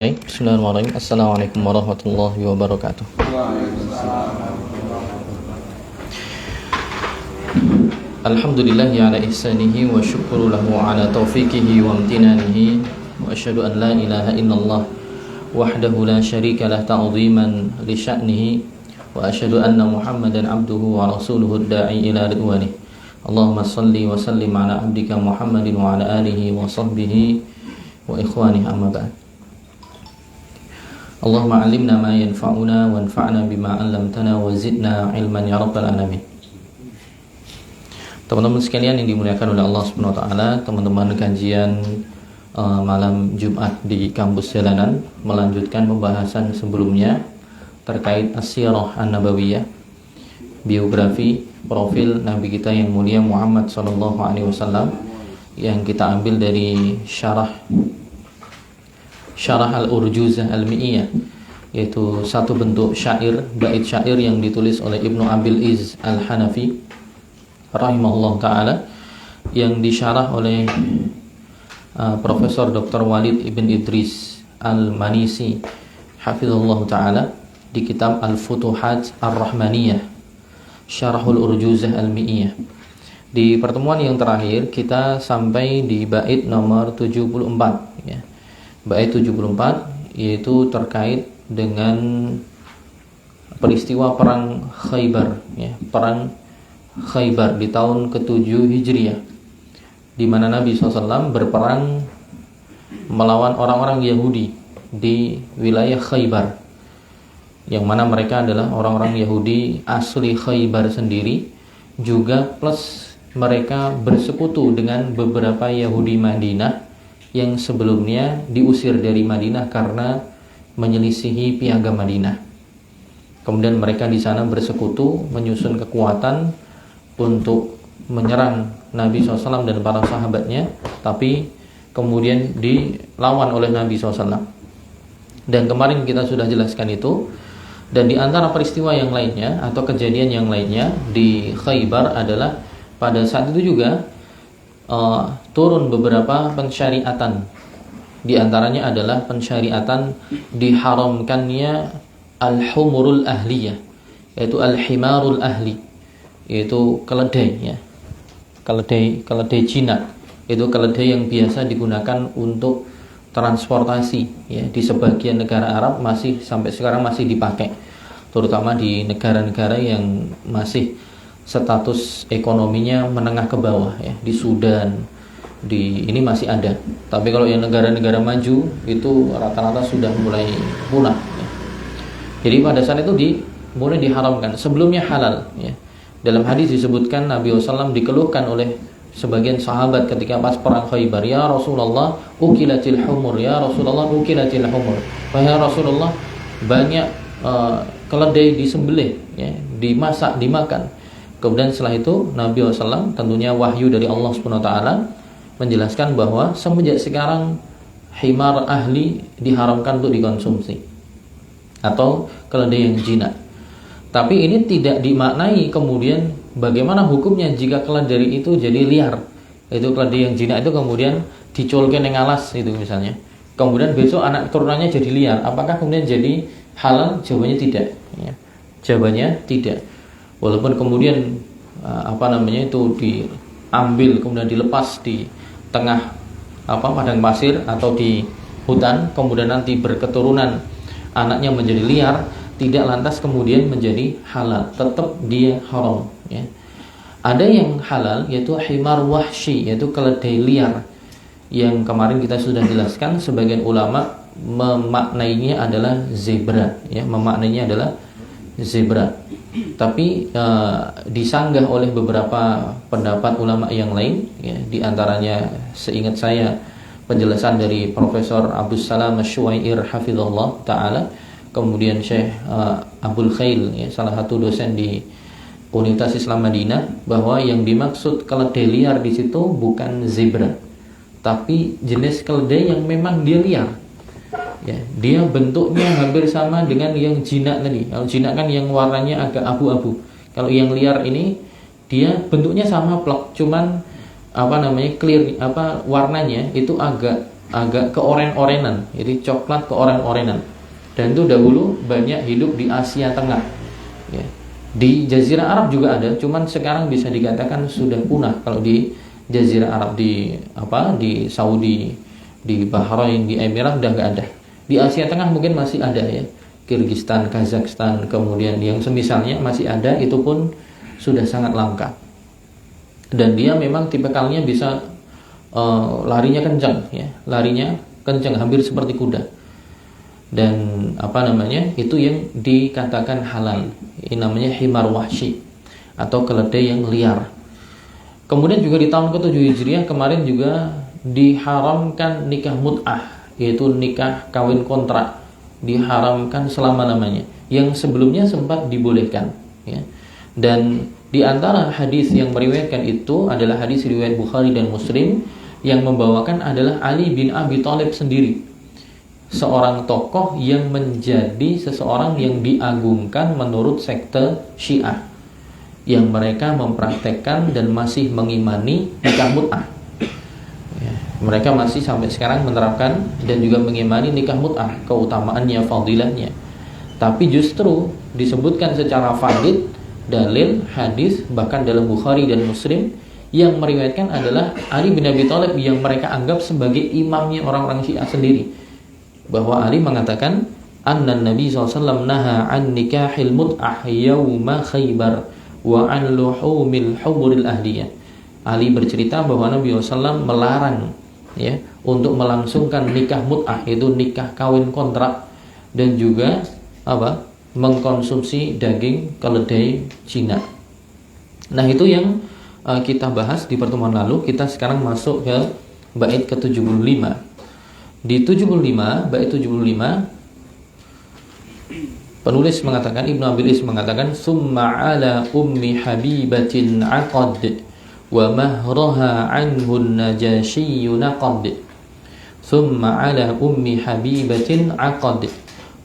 Bismillahirrahmanirrahim. Assalamualaikum warahmatullahi wabarakatuh. Alhamdulillahi ala ihsanihi wa syukru lahu ala taufiqihi wa amtinanihi. Wa asyhadu an la ilaha illallah wahdahu la syarika lah ta'ziman li sya'nihi. Wa asyhadu anna Muhammadan abduhu wa rasuluhu da'i ila ridwanih. Allahumma salli wa sallim ala abdika Muhammadin wa ala alihi wa sahbihi wa ikhwanihi amma ba'd. Allahumma alimna ma yanfa'una wanfa'na bima 'allamtana wa zidna ilman ya rabbal alamin. Teman-teman sekalian yang dimuliakan oleh Allah Subhanahu wa taala, teman-teman kajian malam Jumat di kampus Jalanan melanjutkan pembahasan sebelumnya terkait as-sirah an-nabawiyah, biografi profil Nabi kita yang mulia Muhammad sallallahu alaihi wasallam yang kita ambil dari Syarah al-Urjuzah al-Mi'iyah, yaitu satu bentuk syair, bait syair yang ditulis oleh Ibnu Abil Izz al-Hanafi rahimahullah ta'ala, yang disyarah oleh Profesor Dr. Walid Ibn Idris al-Manisi hafizahullah ta'ala di kitab Al-Futuhat Ar-Rahmaniyah Syarahul Urjuzah al-Mi'iyah. Di pertemuan yang terakhir kita sampai di bait nomor 74 ya. Bait 74 yaitu terkait dengan peristiwa perang Khaybar ya, perang Khaybar di tahun ke-7 Hijriah, di mana Nabi SAW berperang melawan orang-orang Yahudi di wilayah Khaybar, yang mana mereka adalah orang-orang Yahudi asli Khaybar sendiri, juga plus mereka bersekutu dengan beberapa Yahudi Madinah yang sebelumnya diusir dari Madinah karena menyelisihi piagam Madinah. Kemudian mereka di sana bersekutu, menyusun kekuatan untuk menyerang Nabi SAW dan para sahabatnya, tapi kemudian dilawan oleh Nabi SAW. Dan kemarin kita sudah jelaskan itu. Dan di antara peristiwa yang lainnya atau kejadian yang lainnya di Khaybar adalah pada saat itu juga turun beberapa pensyariatan. Di antaranya adalah pensyariatan diharamkannya al-humurul ahliyah, yaitu al-himarul ahli, yaitu keledai ya. Keledai jinak, itu keledai yang biasa digunakan untuk transportasi ya, di sebagian negara Arab masih sampai sekarang masih dipakai, terutama di negara-negara yang masih status ekonominya menengah ke bawah ya, di Sudan, di ini masih ada. Tapi kalau yang negara-negara maju itu rata-rata sudah mulai punah ya. Jadi pada saat itu mulai diharamkan. Sebelumnya halal ya. Dalam hadis disebutkan Nabi SAW dikeluhkan oleh sebagian sahabat ketika pas perang Khaybar, ya Rasulullah ukilatil humur, ya Rasulullah ukilatil humur, wahai Rasulullah banyak keledai disembelih ya, dimasak, dimakan. Kemudian setelah itu Nabi SAW tentunya wahyu dari Allah SWT menjelaskan bahwa semenjak sekarang himar ahli diharamkan untuk dikonsumsi, atau keledai yang jinak. Tapi ini tidak dimaknai kemudian bagaimana hukumnya jika keledai itu jadi liar. Itu keledai yang jinak itu kemudian diculke neng alas itu misalnya, kemudian besok anak turunannya jadi liar, apakah kemudian jadi halal? Jawabannya tidak ya. Jawabannya tidak. Walaupun kemudian itu diambil kemudian dilepas di tengah padang pasir atau di hutan, kemudian nanti berketurunan anaknya menjadi liar, tidak lantas kemudian menjadi halal, tetap dia haram ya. Ada yang halal yaitu himar wahsy, yaitu keledai liar, yang kemarin kita sudah jelaskan sebagian ulama memaknainya adalah zebra ya, memaknainya adalah zebra. Tapi disanggah oleh beberapa pendapat ulama yang lain ya, di antaranya seingat saya penjelasan dari Profesor Abdus Salam Asy-Syuair hafizahullah taala, kemudian Syekh Abdul Khail ya, salah satu dosen di Universitas Islam Madinah, bahwa yang dimaksud keledai liar di situ bukan zebra, tapi jenis keledai yang memang dia liar ya, dia bentuknya hampir sama dengan yang jinak tadi. Kalau jinak kan yang warnanya agak abu-abu, kalau yang liar ini dia bentuknya sama plok, cuman clear warnanya itu agak agak keoren-orenan, jadi coklat keoren-orenan. Dan itu dahulu banyak hidup di Asia Tengah, ya. Di Jazirah Arab juga ada, cuman sekarang bisa dikatakan sudah punah. Kalau di Jazirah Arab, di Saudi, di Bahrain, di Emirat udah nggak ada. Di Asia Tengah mungkin masih ada, ya, Kirgistan, Kazakhstan, kemudian yang semisalnya masih ada, itu pun sudah sangat langka. Dan dia memang tipikalnya bisa larinya kencang, ya, larinya kencang hampir seperti kuda. Dan itu yang dikatakan halal. Ini namanya himar wahsy atau keledai yang liar. Kemudian juga di tahun ke-7 Hijriah kemarin juga diharamkan nikah mut'ah, yaitu nikah kawin kontrak, diharamkan selama-lamanya. Yang sebelumnya sempat dibolehkan, ya. Dan di antara hadis yang meriwayatkan itu adalah hadis riwayat Bukhari dan Muslim, yang membawakan adalah Ali bin Abi Thalib sendiri, seorang tokoh yang menjadi seseorang yang diagungkan menurut sekte Syiah, yang mereka mempraktekkan dan masih mengimani nikah mut'ah, ya, mereka masih sampai sekarang menerapkan dan juga mengimani nikah mut'ah, keutamaannya, fadilahnya. Tapi justru disebutkan secara valid dalil hadis bahkan dalam Bukhari dan Muslim yang meriwayatkan adalah Ali bin Abi Thalib, yang mereka anggap sebagai imamnya orang-orang Syiah sendiri, bahwa Ali mengatakan anna Nabi SAW naha an nikahil mut'ah yawma Khaybar wa an luhumil humuril ahdiyah. Ali bercerita bahwa Nabi SAW melarang, ya, untuk melangsungkan nikah mut'ah, yaitu nikah kawin kontrak, dan juga mengkonsumsi daging keledai Cina. Nah, itu yang kita bahas di pertemuan lalu. Kita sekarang masuk ke bait ke-75. Di 75, bait 75, penulis mengatakan, Ibnu Abil Is mengatakan, summa ala ummi habibatin aqad wa mahraha anhu an-najasyi naqad. Summa ala ummi habibatin aqad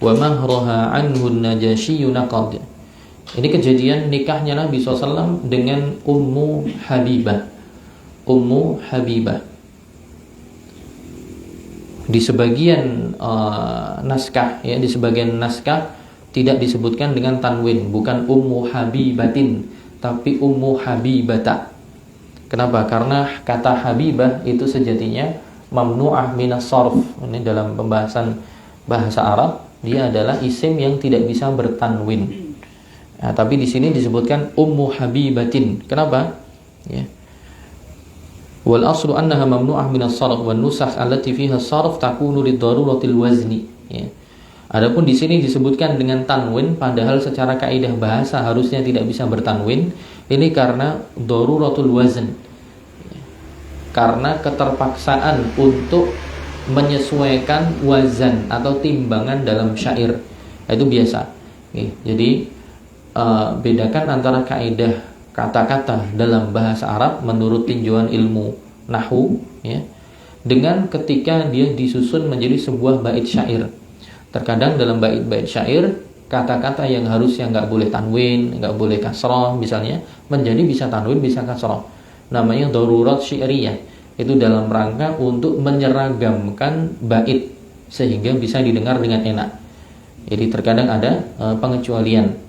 wa mahraha anhu an-najasyi naqad. Ini kejadian nikahnya Nabi SAW dengan Ummu Habibah. Ummu Habibah. Di sebagian naskah, ya, di sebagian naskah tidak disebutkan dengan tanwin, bukan Ummu Habibatin, tapi Ummu Habibata. Kenapa? Karena kata Habibah itu sejatinya mamnu'ah minas sarf. Ini dalam pembahasan bahasa Arab, dia adalah isim yang tidak bisa bertanwin. Nah, tapi di sini disebutkan Ummu Habibatin. Kenapa? Ya. Wal aslu annaha mamnu'ah min as-sarf wan nusakh allati fiha as-sarf takunu lid-daruratil wazni. Ya. Adapun di sini disebutkan dengan tanwin, padahal secara kaidah bahasa harusnya tidak bisa bertanwin. Ini karena daruratul wazn. Ya. Karena keterpaksaan untuk menyesuaikan wazan atau timbangan dalam syair. Itu biasa. Ya. Jadi bedakan antara kaidah kata-kata dalam bahasa Arab menurut tinjauan ilmu nahwu, ya, dengan ketika dia disusun menjadi sebuah bait syair. Terkadang dalam bait-bait syair, kata-kata yang harusnya nggak boleh tanwin, nggak boleh kasrah misalnya, menjadi bisa tanwin, bisa kasrah. Namanya darurat syi'riyah. Itu dalam rangka untuk menyeragamkan bait sehingga bisa didengar dengan enak. Jadi terkadang ada pengecualian.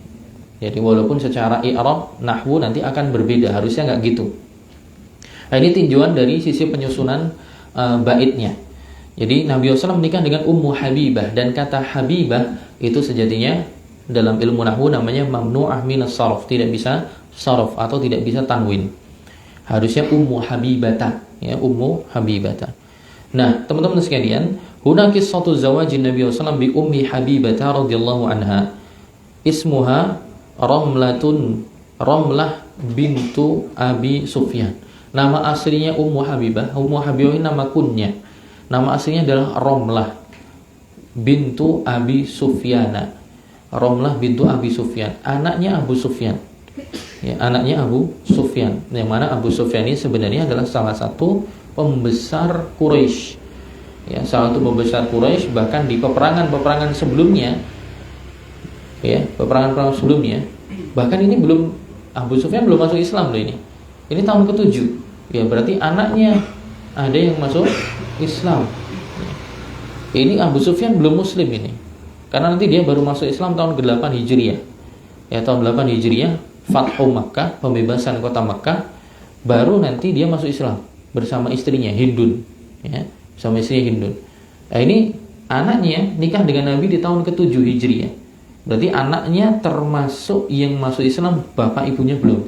Jadi walaupun secara i'rab nahwu nanti akan berbeda, harusnya nggak gitu. Nah, ini tinjauan dari sisi penyusunan baitnya. Jadi Nabi SAW menikah dengan Ummu Habibah, dan kata Habibah itu sejatinya dalam ilmu nahwu namanya mamnu'ah minas sarf, tidak bisa sarf atau tidak bisa tanwin. Harusnya Ummu Habibata, ya, Ummu Habibata. Nah, teman-teman sekalian, huna qissatu zawajin Nabi SAW bi Ummi Habibata radhiyallahu anha. Ismuha Ramlah bintu Abi Sufyan. Nama aslinya Ummu Habibah. Ummu Habibah ini nama kunyah. Nama aslinya adalah Ramlah bintu Abi Sufyana. Ramlah bintu Abi Sufyan, anaknya Abu Sufyan. Ya, anaknya Abu Sufyan. Yang mana Abu Sufyan ini sebenarnya adalah salah satu pembesar Quraisy. Ya, salah satu pembesar Quraisy, bahkan di peperangan sebelumnya. Ya, peperangan sebelumnya, bahkan ini Abu Sufyan belum masuk Islam loh ini. Ini tahun ke-7. Ya, berarti anaknya ada yang masuk Islam. Ini Abu Sufyan belum muslim ini. Karena nanti dia baru masuk Islam tahun ke-8 Hijriah. Ya, tahun 8 Hijriah, Fathu Makkah, pembebasan kota Makkah, baru nanti dia masuk Islam bersama istrinya Hindun, ya, sama istrinya Hindun. Nah, ini anaknya nikah dengan Nabi di tahun ke-7 Hijriah. Berarti anaknya termasuk yang masuk Islam, bapak ibunya belum.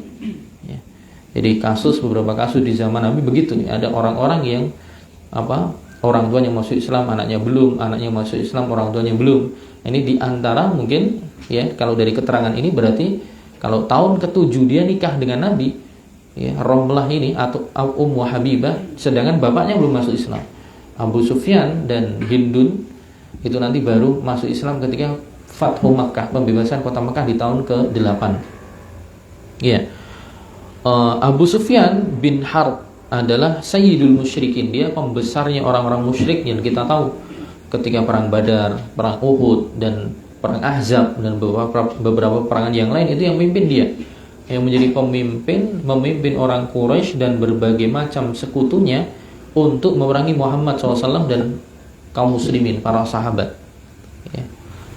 Ya. Jadi beberapa kasus di zaman Nabi begitu. Ada orang-orang yang orang tuanya masuk Islam, anaknya belum, anaknya masuk Islam, orang tuanya belum. Ini di antara mungkin, ya, kalau dari keterangan ini berarti kalau tahun ke-7 dia nikah dengan Nabi, ya, Romlah ini atau Ummu Habibah, sedangkan bapaknya belum masuk Islam. Abu Sufyan dan Hindun itu nanti baru masuk Islam ketika Fathu Makkah, pembebasan kota Makkah di tahun ke-8. Ya. Abu Sufyan bin Harb adalah Sayyidul Musyrikin. Dia pembesarnya orang-orang musyrik yang kita tahu ketika perang Badar, perang Uhud, dan perang Ahzab, dan beberapa perangan yang lain. Itu yang memimpin dia, yang menjadi memimpin orang Quraisy dan berbagai macam sekutunya untuk memerangi Muhammad SAW dan kaum muslimin, para sahabat. Ya.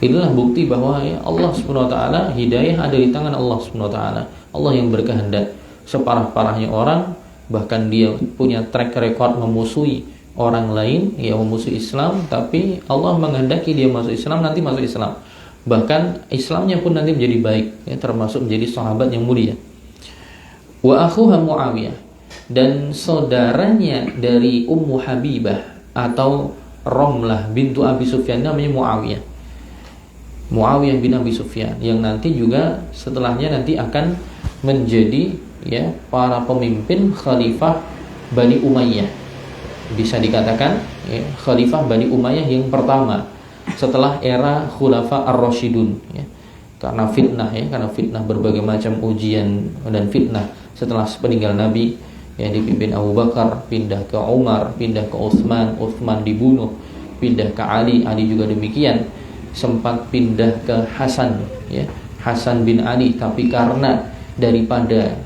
Inilah bukti bahwa, ya, Allah SWT, hidayah ada di tangan Allah SWT. Allah yang berkehendak. Separah-parahnya orang, bahkan dia punya track record memusuhi orang lain, ya, memusuhi Islam, tapi Allah menghendaki dia masuk Islam, nanti masuk Islam. Bahkan Islamnya pun nanti menjadi baik, ya, termasuk menjadi sahabat yang mulia. Wa akhuha Muawiyah, dan saudaranya dari Ummu Habibah atau Romlah bintu Abi Sufyan namanya Muawiyah bin Abi Sufyan, yang nanti juga setelahnya nanti akan menjadi, ya, para pemimpin khalifah Bani Umayyah. Bisa dikatakan, ya, khalifah Bani Umayyah yang pertama setelah era Khulafa Ar-Rasyidun, ya. Karena fitnah berbagai macam ujian dan fitnah setelah peninggal Nabi, yang dipimpin Abu Bakar, pindah ke Umar, pindah ke Utsman dibunuh, pindah ke Ali juga demikian, sempat pindah ke Hasan, ya, Hasan bin Ali, tapi karena daripada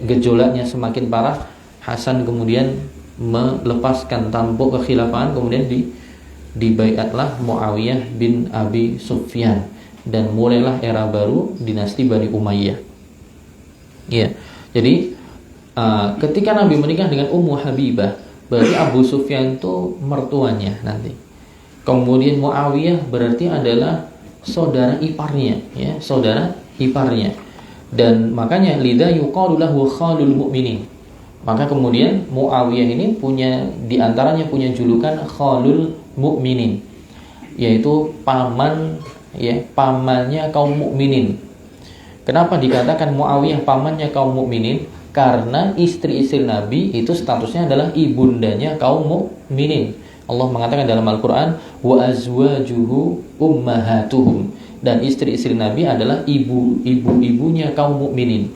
gejolaknya semakin parah, Hasan kemudian melepaskan tampuk kekhilafahan, kemudian dibaiatlah Muawiyah bin Abi Sufyan, dan mulailah era baru dinasti Bani Umayyah. Ya, jadi ketika Nabi menikah dengan Ummu Habibah, berarti Abu Sufyan itu mertuanya nanti. Kemudian Muawiyah berarti adalah saudara iparnya, ya, saudara iparnya. Dan makanya lidha yuqalu lahu khalul mu'minin. Maka kemudian Muawiyah ini punya, diantaranya punya julukan khalul mu'minin, yaitu paman, ya, pamannya kaum mukminin. Kenapa dikatakan Muawiyah pamannya kaum mukminin? Karena istri-istri Nabi itu statusnya adalah ibundanya kaum mukminin. Allah mengatakan dalam Al-Quran, wa azwajuhu ummahatuhum, dan istri-istri Nabi adalah ibu-ibunya kaum mukminin.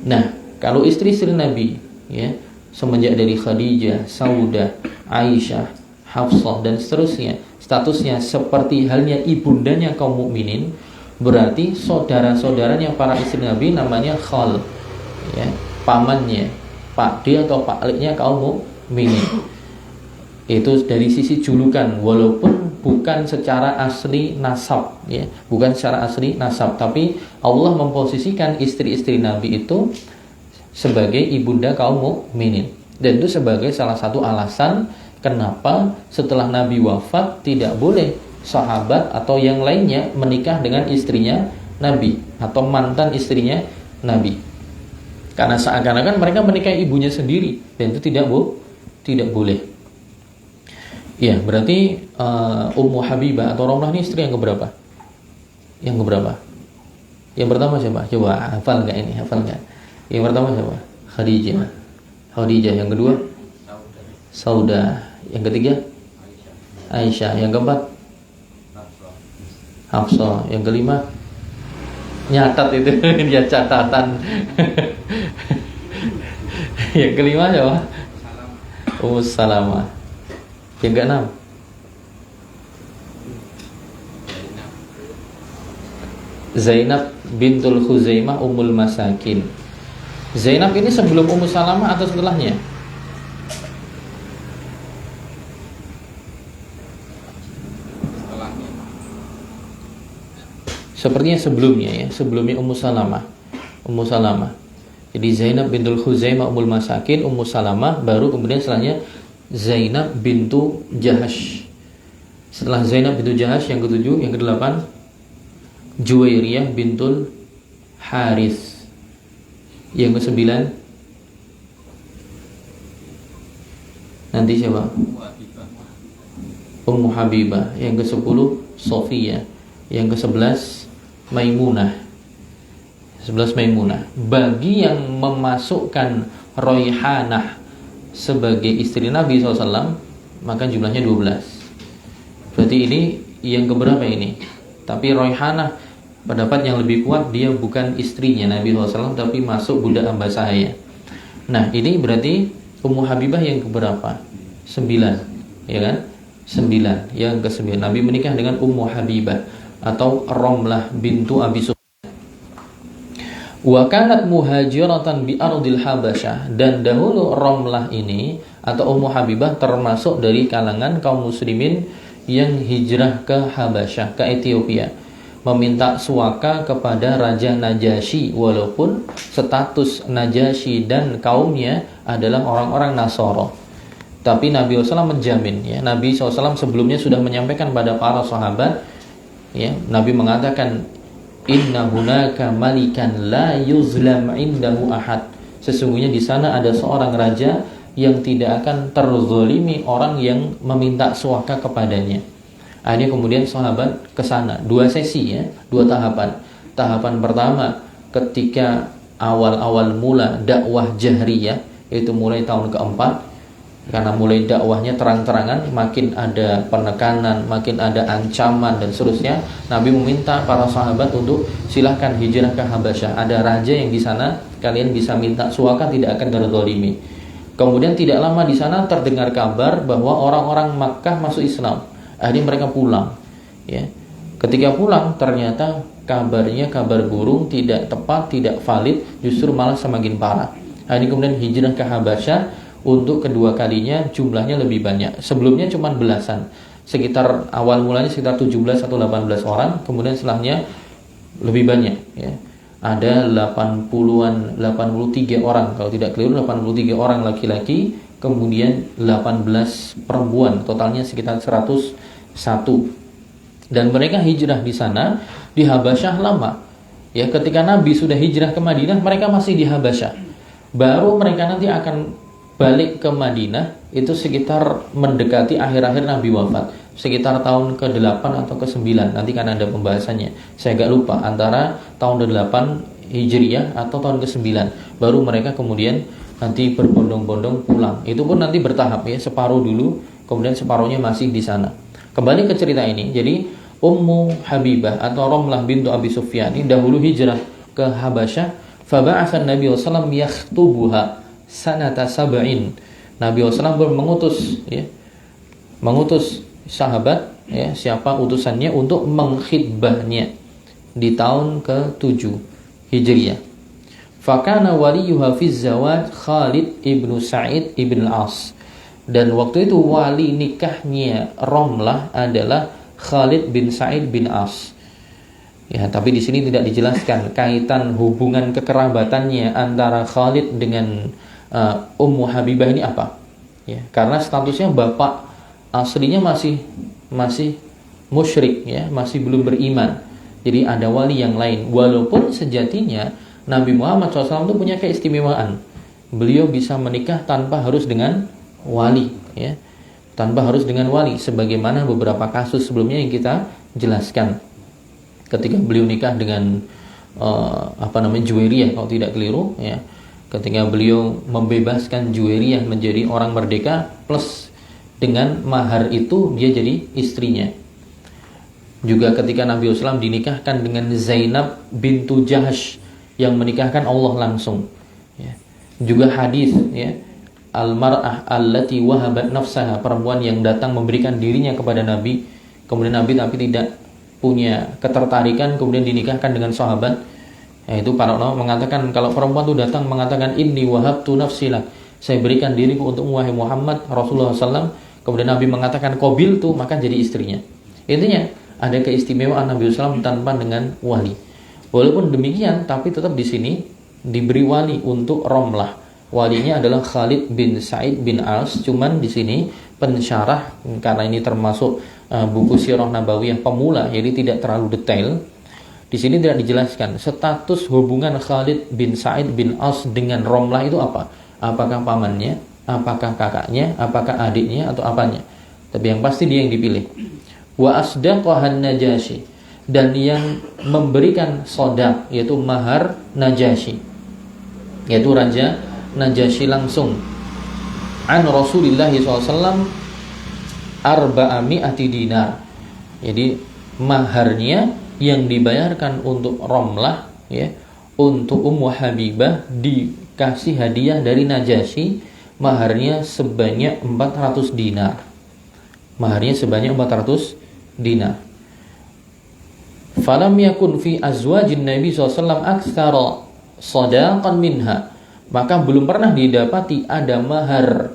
Nah, kalau istri-istri Nabi, ya, semenjak dari Khadijah, Saudah, Aisyah, Hafsah dan seterusnya, statusnya seperti halnya ibundanya kaum mukminin, berarti saudara-saudaranya para istri Nabi namanya khal, ya, pamannya, pakde atau pakliknya kaum mukminin. Itu dari sisi julukan, walaupun bukan secara asli nasab, ya, bukan secara asli nasab, tapi Allah memposisikan istri-istri Nabi itu sebagai ibunda kaum mukminin. Dan itu sebagai salah satu alasan kenapa setelah Nabi wafat tidak boleh sahabat atau yang lainnya menikah dengan istrinya Nabi atau mantan istrinya Nabi. Karena seakan-akan mereka menikahi ibunya sendiri, dan itu tidak boleh. Ya, berarti Ummu Habibah atau Romlah ini istri yang keberapa? Yang keberapa? Yang pertama siapa? Coba hafal nggak ini? Hafal nggak? Yang pertama siapa? Khadijah. Yang kedua? Saudah. Yang ketiga? Aisyah. Yang keempat? Hafsah. Yang kelima? Nyatat itu dia catatan. Yang kelima siapa? Ummu Salamah. Yang keenam? Zainab bintul Khuzaimah Ummul Masakin. Zainab ini sebelum Ummu Salamah atau setelahnya? Sepertinya sebelumnya ya, sebelumnya Ummu Salamah. Ummu Salamah. Jadi Zainab bintul Khuzaimah Ummul Masakin, Ummu Salamah, baru kemudian setelahnya Zainab bintu Jahash. Setelah Zainab bintu Jahash yang ketujuh, yang kedelapan Juwairiyah bintul Haris. Yang kesembilan nanti siapa? Ummu Habibah. Yang ke-10 Sofia. Yang ke-11 Maimunah. 11 Maimunah. Bagi yang memasukkan Raihanah sebagai istri Nabi SAW, maka jumlahnya 12. Berarti ini yang keberapa ini? Tapi Raihanah, pendapat yang lebih kuat, dia bukan istrinya Nabi SAW, tapi masuk budak hamba sahaya. Nah, ini berarti Ummu Habibah yang keberapa? 9, ya kan? 9. Yang ke-9 Nabi menikah dengan Ummu Habibah atau Romlah bintu Abi Sufyan. Wa kanat muhajiratan bi ardil Habasyah, dan dahulu Romlah ini atau Ummu Habibah termasuk dari kalangan kaum muslimin yang hijrah ke Habasyah, ke Ethiopia, meminta suaka kepada Raja Najasyi, walaupun status Najasyi dan kaumnya adalah orang-orang Nasara. Tapi Nabi SAW menjamin, ya, Nabi SAW sebelumnya sudah menyampaikan pada para sahabat, ya, Nabi mengatakan, inna hunaka malikan la yuzlam indahu ahad. Sesungguhnya di sana ada seorang raja yang tidak akan terzalimi orang yang meminta suaka kepadanya. Akhirnya kemudian sahabat ke sana, 2 sesi ya, 2 tahapan. Tahapan pertama ketika awal-awal mula dakwah jahriyah, yaitu mulai tahun keempat. Karena mulai dakwahnya terang-terangan, makin ada penekanan, makin ada ancaman dan seterusnya. Nabi meminta para sahabat untuk silahkan hijrah ke Habasyah. Ada raja yang di sana, kalian bisa minta suaka, tidak akan terzalimi. Kemudian tidak lama di sana terdengar kabar bahwa orang-orang Makkah masuk Islam. Akhirnya mereka pulang. Ya. Ketika pulang ternyata kabarnya kabar burung, tidak tepat, tidak valid, justru malah semakin parah. Akhirnya kemudian hijrah ke Habasyah. Untuk kedua kalinya jumlahnya lebih banyak. Sebelumnya cuma belasan. Sekitar awal mulanya sekitar 17 atau 18 orang. Kemudian setelahnya lebih banyak ya. Ada 80-an, 83 orang kalau tidak keliru, 83 orang laki-laki, kemudian 18 perempuan. Totalnya sekitar 101. Dan mereka hijrah di sana, di Habasyah lama. Ya, ketika Nabi sudah hijrah ke Madinah, mereka masih di Habasyah. Baru mereka nanti akan balik ke Madinah itu sekitar mendekati akhir-akhir Nabi wafat, sekitar tahun ke-8 atau ke-9. Nanti kan ada pembahasannya. Saya agak lupa antara tahun ke-8 Hijriyah atau tahun ke-9. Baru mereka kemudian nanti berbondong-bondong pulang. Itu pun nanti bertahap ya, separuh dulu, kemudian separuhnya masih di sana. Kembali ke cerita ini. Jadi Ummu Habibah atau Romlah bintu Abi Sufyan ini dahulu hijrah ke Habasyah. Fa ba'atsan Nabi sallallahu alaihi wasallam yakhtubuha sanata sab'in. Nabi SAW mengutus ya, mengutus sahabat ya, siapa utusannya untuk mengkhidbahnya di tahun ke-7 Hijriah. Fakana waliyuha fi zawaj Khalid ibnu Sa'id ibn al-As. Dan waktu itu wali nikahnya Romlah adalah Khalid bin Sa'id bin As. Ya, tapi di sini tidak dijelaskan kaitan hubungan kekerabatannya antara Khalid dengan Ummu Habibah ini apa? Ya, karena statusnya bapak aslinya masih musyrik ya, masih belum beriman. Jadi ada wali yang lain. Walaupun sejatinya Nabi Muhammad SAW itu punya keistimewaan. Beliau bisa menikah tanpa harus dengan wali ya. Tanpa harus dengan wali, sebagaimana beberapa kasus sebelumnya yang kita jelaskan. Ketika beliau nikah dengan Juwairiyah kalau tidak keliru ya. Ketika beliau membebaskan Juwairiyah menjadi orang merdeka, plus dengan mahar itu dia jadi istrinya. Juga ketika Nabi SAW dinikahkan dengan Zainab bintu Jahash, yang menikahkan Allah langsung ya. Juga hadis ya, al-mar'ah allati wahabat nafsaha, perempuan yang datang memberikan dirinya kepada Nabi, kemudian Nabi tapi tidak punya ketertarikan, kemudian dinikahkan dengan sahabat. Itu para ulama mengatakan kalau perempuan itu datang mengatakan inni wahabtu nafsi lak, saya berikan diriku untuk wahai Muhammad, Rasulullah SAW, kemudian Nabi mengatakan qabil tu, maka jadi istrinya. Intinya ada keistimewaan Nabi SAW tanpa dengan wali. Walaupun demikian, tapi tetap di sini diberi wali untuk Romlah. Walinya adalah Khalid bin Sa'id bin As. Cuman di sini pensyarah, karena ini termasuk buku Sirah Nabawiyah pemula, jadi tidak terlalu detail. Di sini tidak dijelaskan status hubungan Khalid bin Sa'id bin As dengan Romlah itu apa. Apakah pamannya, apakah kakaknya, apakah adiknya, atau apanya. Tapi yang pasti dia yang dipilih. Wa asdaqahan Najasyi, dan yang memberikan sodak, yaitu mahar Najasyi, yaitu Raja Najasyi langsung. An Rasulillah SAW arba'ami'ati dinar. Jadi maharnya yang dibayarkan untuk Romlah, ya, untuk Ummu Habibah dikasih hadiah dari Najasyi, maharnya sebanyak 400 dinar. Maharnya sebanyak 400 dinar. Falam yakun fi azwajin Nabi SAW aktsara sadaqan minha. Maka belum pernah didapati ada mahar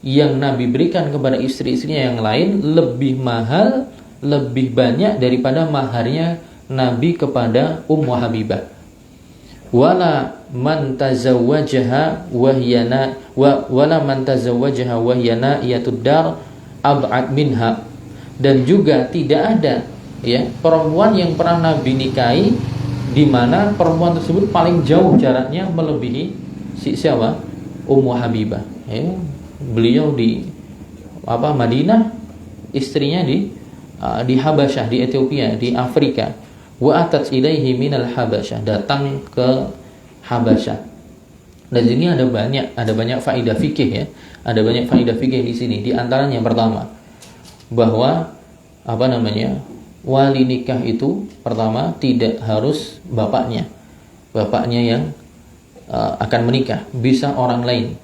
yang Nabi berikan kepada istri-istrinya yang lain lebih mahal, lebih banyak daripada maharnya Nabi kepada Ummu Habibah. Wala man tazawwajaha wahyana yatud dar ab'ad minha, dan juga tidak ada, ya, perempuan yang pernah Nabi nikahi di mana perempuan tersebut paling jauh jaraknya melebihi siapa? Ummu Habibah. Ya, beliau di Madinah, istrinya di Habasyah, di Ethiopia, di Afrika. Wa atat ilaihi minal Habasyah, datang ke Habasyah. Dan di sini ada banyak faedah fikih, ya. Ada banyak faedah fikih di sini. Di antaranya yang pertama, bahwa wali nikah itu pertama tidak harus bapaknya yang akan menikah, bisa orang lain.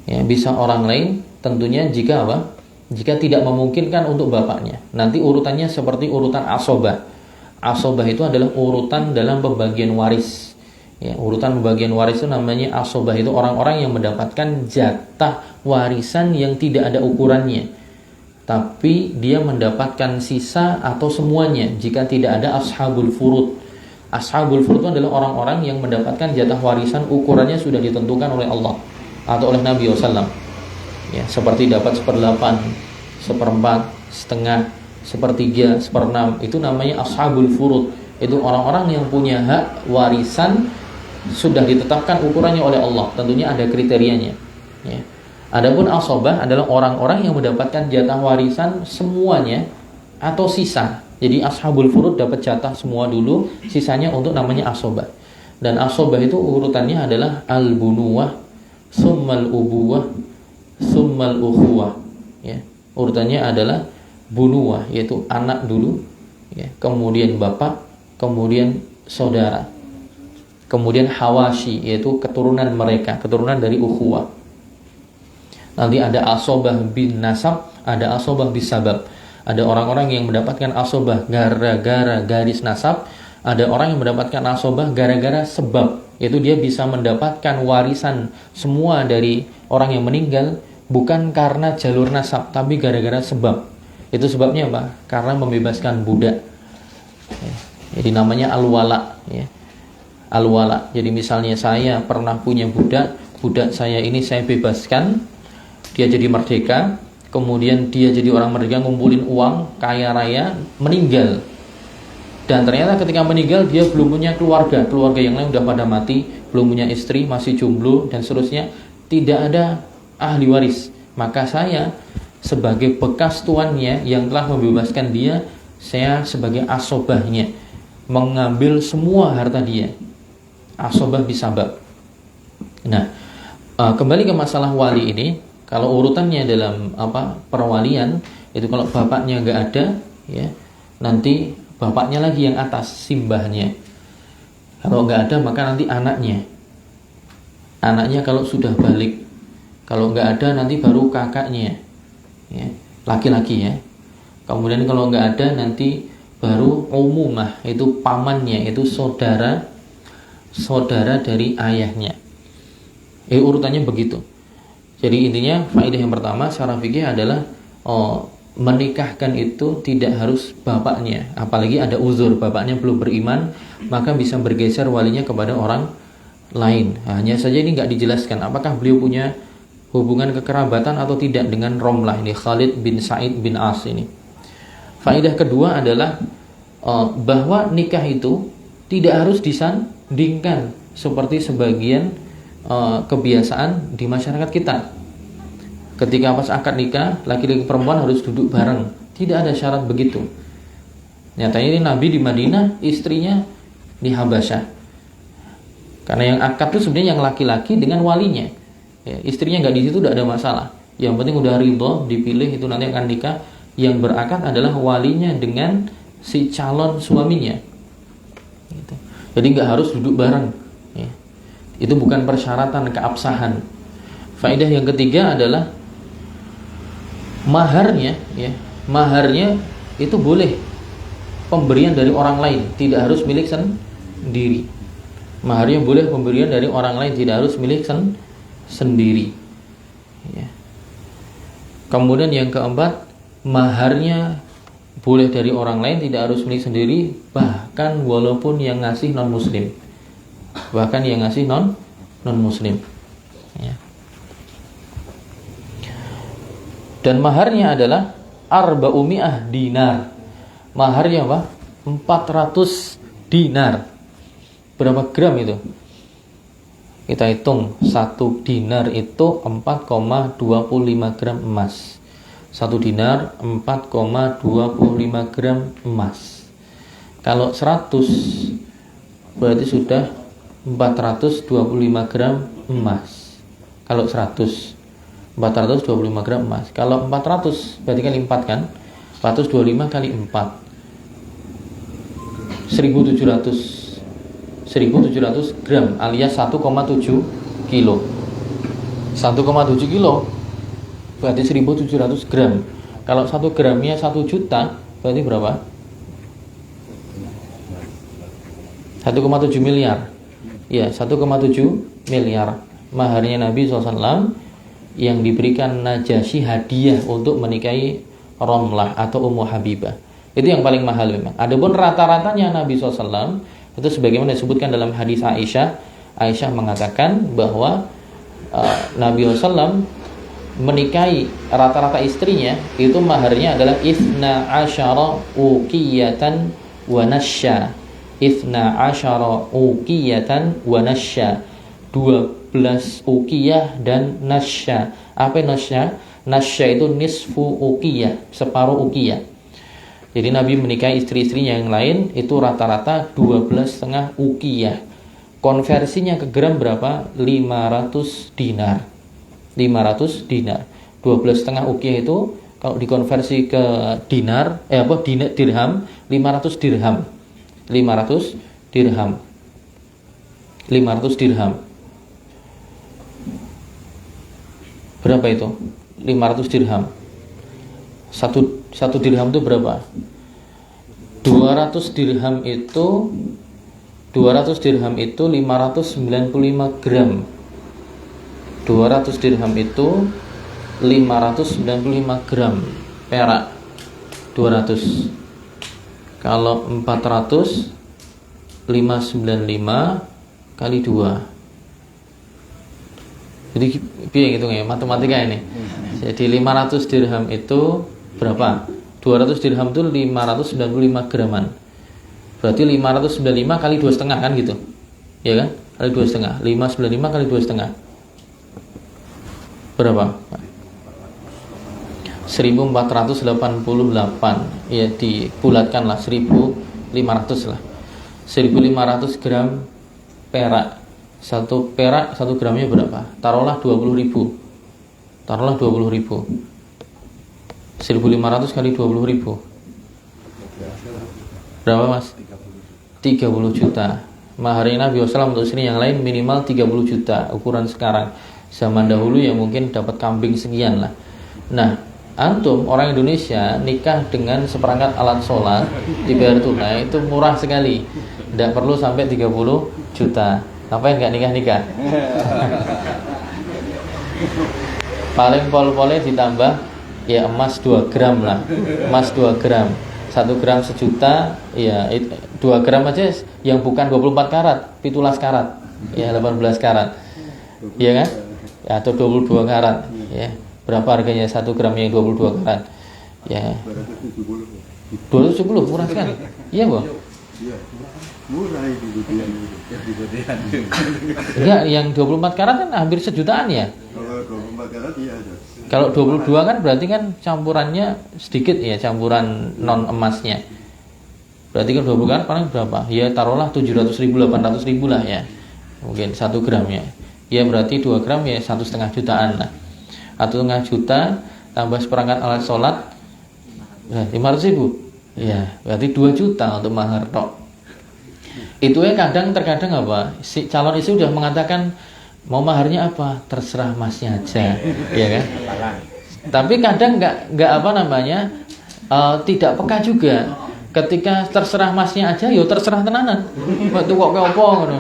Ya, bisa orang lain tentunya jika tidak memungkinkan untuk bapaknya. Nanti urutannya seperti urutan asobah. Asobah itu adalah urutan dalam pembagian waris. Ya, urutan pembagian waris itu namanya asobah. Itu orang-orang yang mendapatkan jatah warisan yang tidak ada ukurannya, tapi dia mendapatkan sisa atau semuanya jika tidak ada ashabul furud. Ashabul furud itu adalah orang-orang yang mendapatkan jatah warisan ukurannya sudah ditentukan oleh Allah atau oleh Nabi SAW. Ya, seperti dapat 1/8, 1/4, setengah, 1/3, 1/6. Itu namanya ashabul furud. Itu orang-orang yang punya hak warisan sudah ditetapkan ukurannya oleh Allah. Tentunya ada kriterianya. Ya. Adapun asobah adalah orang-orang yang mendapatkan jatah warisan semuanya atau sisa. Jadi ashabul furud dapat jatah semua dulu, sisanya untuk namanya asobah. Dan asobah itu urutannya adalah al-bunuwah, summal ubuwah, summal ukhuwah. Ya. Urutannya adalah bunuwah, yaitu anak dulu, ya, kemudian bapak, kemudian saudara, kemudian hawashi, yaitu keturunan mereka, keturunan dari ukhuwah. Nanti ada asobah bin nasab, ada asobah bin sabab. Ada orang-orang yang mendapatkan asobah gara-gara garis nasab, ada orang yang mendapatkan asobah gara-gara sebab, yaitu dia bisa mendapatkan warisan semua dari orang yang meninggal bukan karena jalur nasab, tapi gara-gara sebab. Itu sebabnya apa? Karena membebaskan budak. Jadi namanya al-wala, ya. Al-wala. Jadi misalnya saya pernah punya budak saya ini saya bebaskan, dia jadi merdeka, kemudian dia jadi orang merdeka, ngumpulin uang, kaya raya, meninggal. Dan ternyata ketika meninggal dia belum punya keluarga yang lain udah pada mati, belum punya istri, masih jomblo dan seterusnya, tidak ada ahli waris. Maka saya sebagai bekas tuannya yang telah membebaskan dia, saya sebagai asobahnya mengambil semua harta dia. Asobah bisabab. Nah, kembali ke masalah wali ini. Kalau urutannya dalam perwalian itu, kalau bapaknya nggak ada, ya, nanti bapaknya lagi yang atas, simbahnya. Kalau nggak ada maka nanti anaknya kalau sudah balik. Kalau nggak ada nanti baru kakaknya, ya, laki-laki, ya. Kemudian kalau nggak ada nanti baru umumah, itu pamannya, itu saudara dari ayahnya. Urutannya begitu. Jadi intinya faedah yang pertama secara fikih adalah menikahkan itu tidak harus bapaknya, apalagi ada uzur bapaknya belum beriman, maka bisa bergeser walinya kepada orang lain. Hanya saja ini nggak dijelaskan apakah beliau punya hubungan kekerabatan atau tidak dengan Romlah ini, Khalid bin Sa'id bin As ini. Faedah kedua adalah bahwa nikah itu tidak harus disandingkan seperti sebagian kebiasaan di masyarakat kita. Ketika pas akad nikah, laki-laki perempuan harus duduk bareng. Tidak ada syarat begitu. Nyatanya ini Nabi di Madinah, istrinya di Habasyah. Karena yang akad itu sebenarnya yang laki-laki dengan walinya. Ya, istrinya nggak di situ tidak ada masalah. Yang penting udah ridho, dipilih itu nanti akan nikah. Yang berakad adalah walinya dengan si calon suaminya. Gitu. Jadi nggak harus duduk bareng. Ya. Itu bukan persyaratan keabsahan. Faedah yang ketiga adalah maharnya, ya, maharnya itu boleh pemberian dari orang lain, tidak harus milik sendiri. Maharnya boleh pemberian dari orang lain, tidak harus milik sendiri. Ya. Kemudian yang keempat, maharnya boleh dari orang lain, tidak harus milik sendiri, bahkan walaupun yang ngasih non muslim, bahkan yang ngasih non muslim. Ya. Dan maharnya adalah arba'umi'ah dinar. Maharnya apa? 400 dinar. Berapa gram itu? Kita hitung, 1 dinar itu 4,25 gram emas. 1 dinar 4,25 gram emas. Kalau 100 berarti sudah 425 gram emas. Kalau 100 425 gram emas. Kalau 400 berarti kali 4 kan? 425 kali 4 1700 gram alias 1,7 kilo. 1,7 kilo berarti 1700 gram. Kalau 1 gramnya 1 juta berarti berapa? 1,7 miliar. Ya, 1,7 miliar. Maharnya Nabi SAW yang diberikan Najasyi hadiah untuk menikahi Romlah atau Ummu Habibah. Itu yang paling mahal memang. Adapun rata-ratanya Nabi SAW itu sebagaimana disebutkan dalam hadis Aisyah. Aisyah mengatakan bahwa Nabi SAW menikahi rata-rata istrinya itu maharnya adalah 12 uqiyatan wa nasya. 12 uqiyatan wa nasya. 12 uqiyah dan nasya. Apa nasya? Nasya itu nisfu uqiyah, separuh uqiyah. Jadi Nabi menikahi istri-istrinya yang lain itu rata-rata 12,5 uqiyah. Konversinya ke gram berapa? 500 dinar. 500 dinar. 12,5 uqiyah itu kalau dikonversi ke dinar, dirham, 500 dirham. 500 dirham. 500 dirham. Berapa itu? 500 dirham. Satu dirham itu berapa? 200 dirham itu 595 gram. 200 dirham itu 595 gram perak. 200. Kalau 400 595 kali 2. Jadi biar ngitungnya matematika ini. Jadi 500 dirham itu berapa? 200 dirham itu 595 graman. Berarti 595 kali 2,5 kan gitu. Ya kan? Kali 2,5. 595 kali 2,5. Berapa? 1488. Ya dibulatkanlah 1500 lah. 1500 gram perak. Satu perak 1 gramnya berapa? Taruhlah 20.000. Taruhlah 20.000. 1500 kali 20.000. Berapa mas? 30 juta. Maharnya Nabi SAW untuk istri yang lain minimal 30 juta. Ukuran sekarang. Zaman dahulu ya mungkin dapat kambing sekian lah. Nah, antum orang Indonesia nikah dengan seperangkat alat sholat dibayar tunai itu murah sekali. Tidak perlu sampai 30 juta. Ngapain nggak nikah-nikah? Paling pol-polnya ditambah ya emas 2 gram lah. Emas 2 gram. 1 gram sejuta, ya 2 gram aja yang bukan 24 karat, 17 karat. Ya 18 karat. Iya kan? Ya, atau 22 karat, ya. Berapa harganya 1 gram yang 22 karat? Ya. 270 murah sekali. Iya, Bu. Iya. Murah itu yang enggak, yang 24 karat kan hampir sejutaan ya. Kalau 24 karat iya. Kalau 22 kan berarti kan campurannya sedikit ya, campuran non emasnya. Berarti kan 20 karat paling berapa? Ya taruhlah 700.000, 800.000 lah ya. Mungkin 1 gram ya. Ya berarti 2 gram ya 1,5 jutaan lah. 1,5 juta tambah seperangkat alat sholat, 500.000. Ya, berarti 2 juta untuk mahar tok. Itu ya terkadang apa? Si calon istri sudah mengatakan mau maharnya apa? Terserah masnya aja, ya kan? Tapi kadang nggak apa namanya tidak peka juga. Ketika terserah masnya aja, yo terserah tenanan. Waktu kok apa ngono.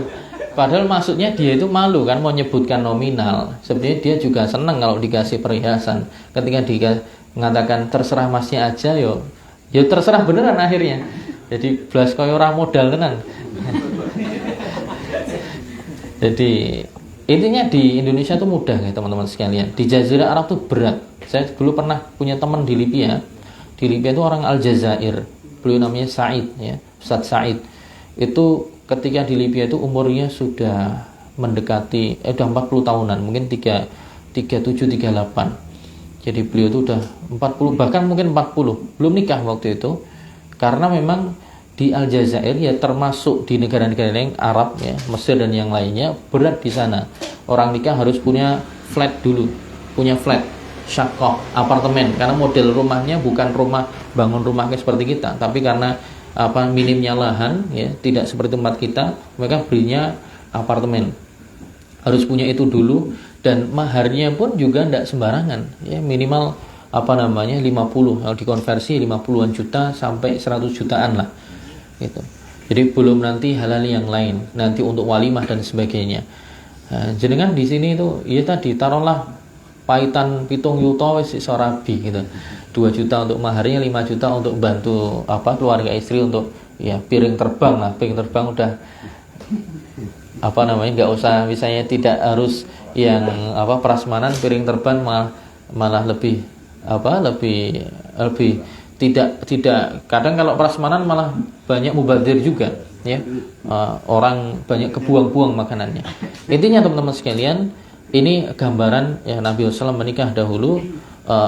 Padahal maksudnya dia itu malu kan mau nyebutkan nominal. Sebenarnya dia juga senang kalau dikasih perhiasan. Ketika dia mengatakan terserah masnya aja, yo terserah beneran akhirnya. Jadi belas koyo ora modal tenan. Jadi intinya di Indonesia tuh mudah ya teman-teman sekalian. Di Jazirah Arab tuh berat. Saya dulu pernah punya teman di Libya. Di Libya itu orang Aljazair. Beliau namanya Said ya, Ustadz Said. Itu ketika di Libya itu umurnya sudah mendekati udah 40 tahunan, mungkin 37 38. Jadi beliau itu udah 40 bahkan mungkin 40. Belum nikah waktu itu. Karena memang di Aljazair ya termasuk di negara-negara yang Arab ya, Mesir dan yang lainnya berat di sana. Orang nikah harus punya flat dulu, punya flat, syakoh, apartemen. Karena model rumahnya bukan rumah bangun rumah kayak seperti kita, tapi karena minimnya lahan ya, tidak seperti tempat kita, mereka belinya apartemen. Harus punya itu dulu dan maharnya pun juga tidak sembarangan ya, minimal 50, kalau dikonversi 50-an juta sampai 100 jutaan lah gitu. Jadi belum nanti hal-hal yang lain, nanti untuk walimah dan sebagainya. Jadi kan di sini itu ya tadi taruhlah paitan 7 yuta wis iso rabi gitu. 2 juta untuk maharnya, 5 juta untuk bantu keluarga istri untuk ya piring terbang lah. Piring terbang udah enggak usah, misalnya tidak harus yang prasmanan, piring terbang malah lebih tidak kadang kalau prasmanan malah banyak mubadzir juga ya, orang banyak kebuang-buang makanannya. Intinya teman-teman sekalian, ini gambaran ya Nabi SAW menikah dahulu,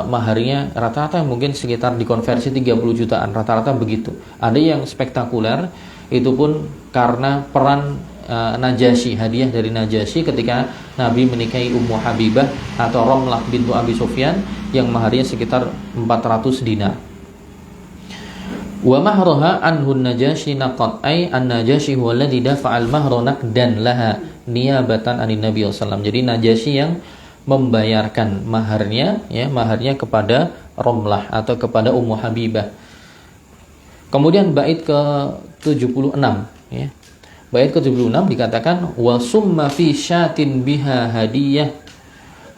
maharnya rata-rata mungkin sekitar dikonversi 30 jutaan, rata-rata begitu. Ada yang spektakuler, itu pun karena peran Najasyi, hadiah dari Najasyi ketika Nabi menikahi Ummu Habibah atau Ramlah bintu Abi Sufyan yang maharnya sekitar 400 dinar. Wa mahraha anhu Najasyi naqad, ay an-Najasyi huwa alladhi dafa'al mahra naqdan laha niyabatan anin Nabi sallallahu alaihi wasallam. Jadi Najasyi yang membayarkan maharnya kepada Ramlah atau kepada Ummu Habibah. Kemudian bait ke-76 ya. Bait ke-76 dikatakan wa summa fi syatin biha hadiyah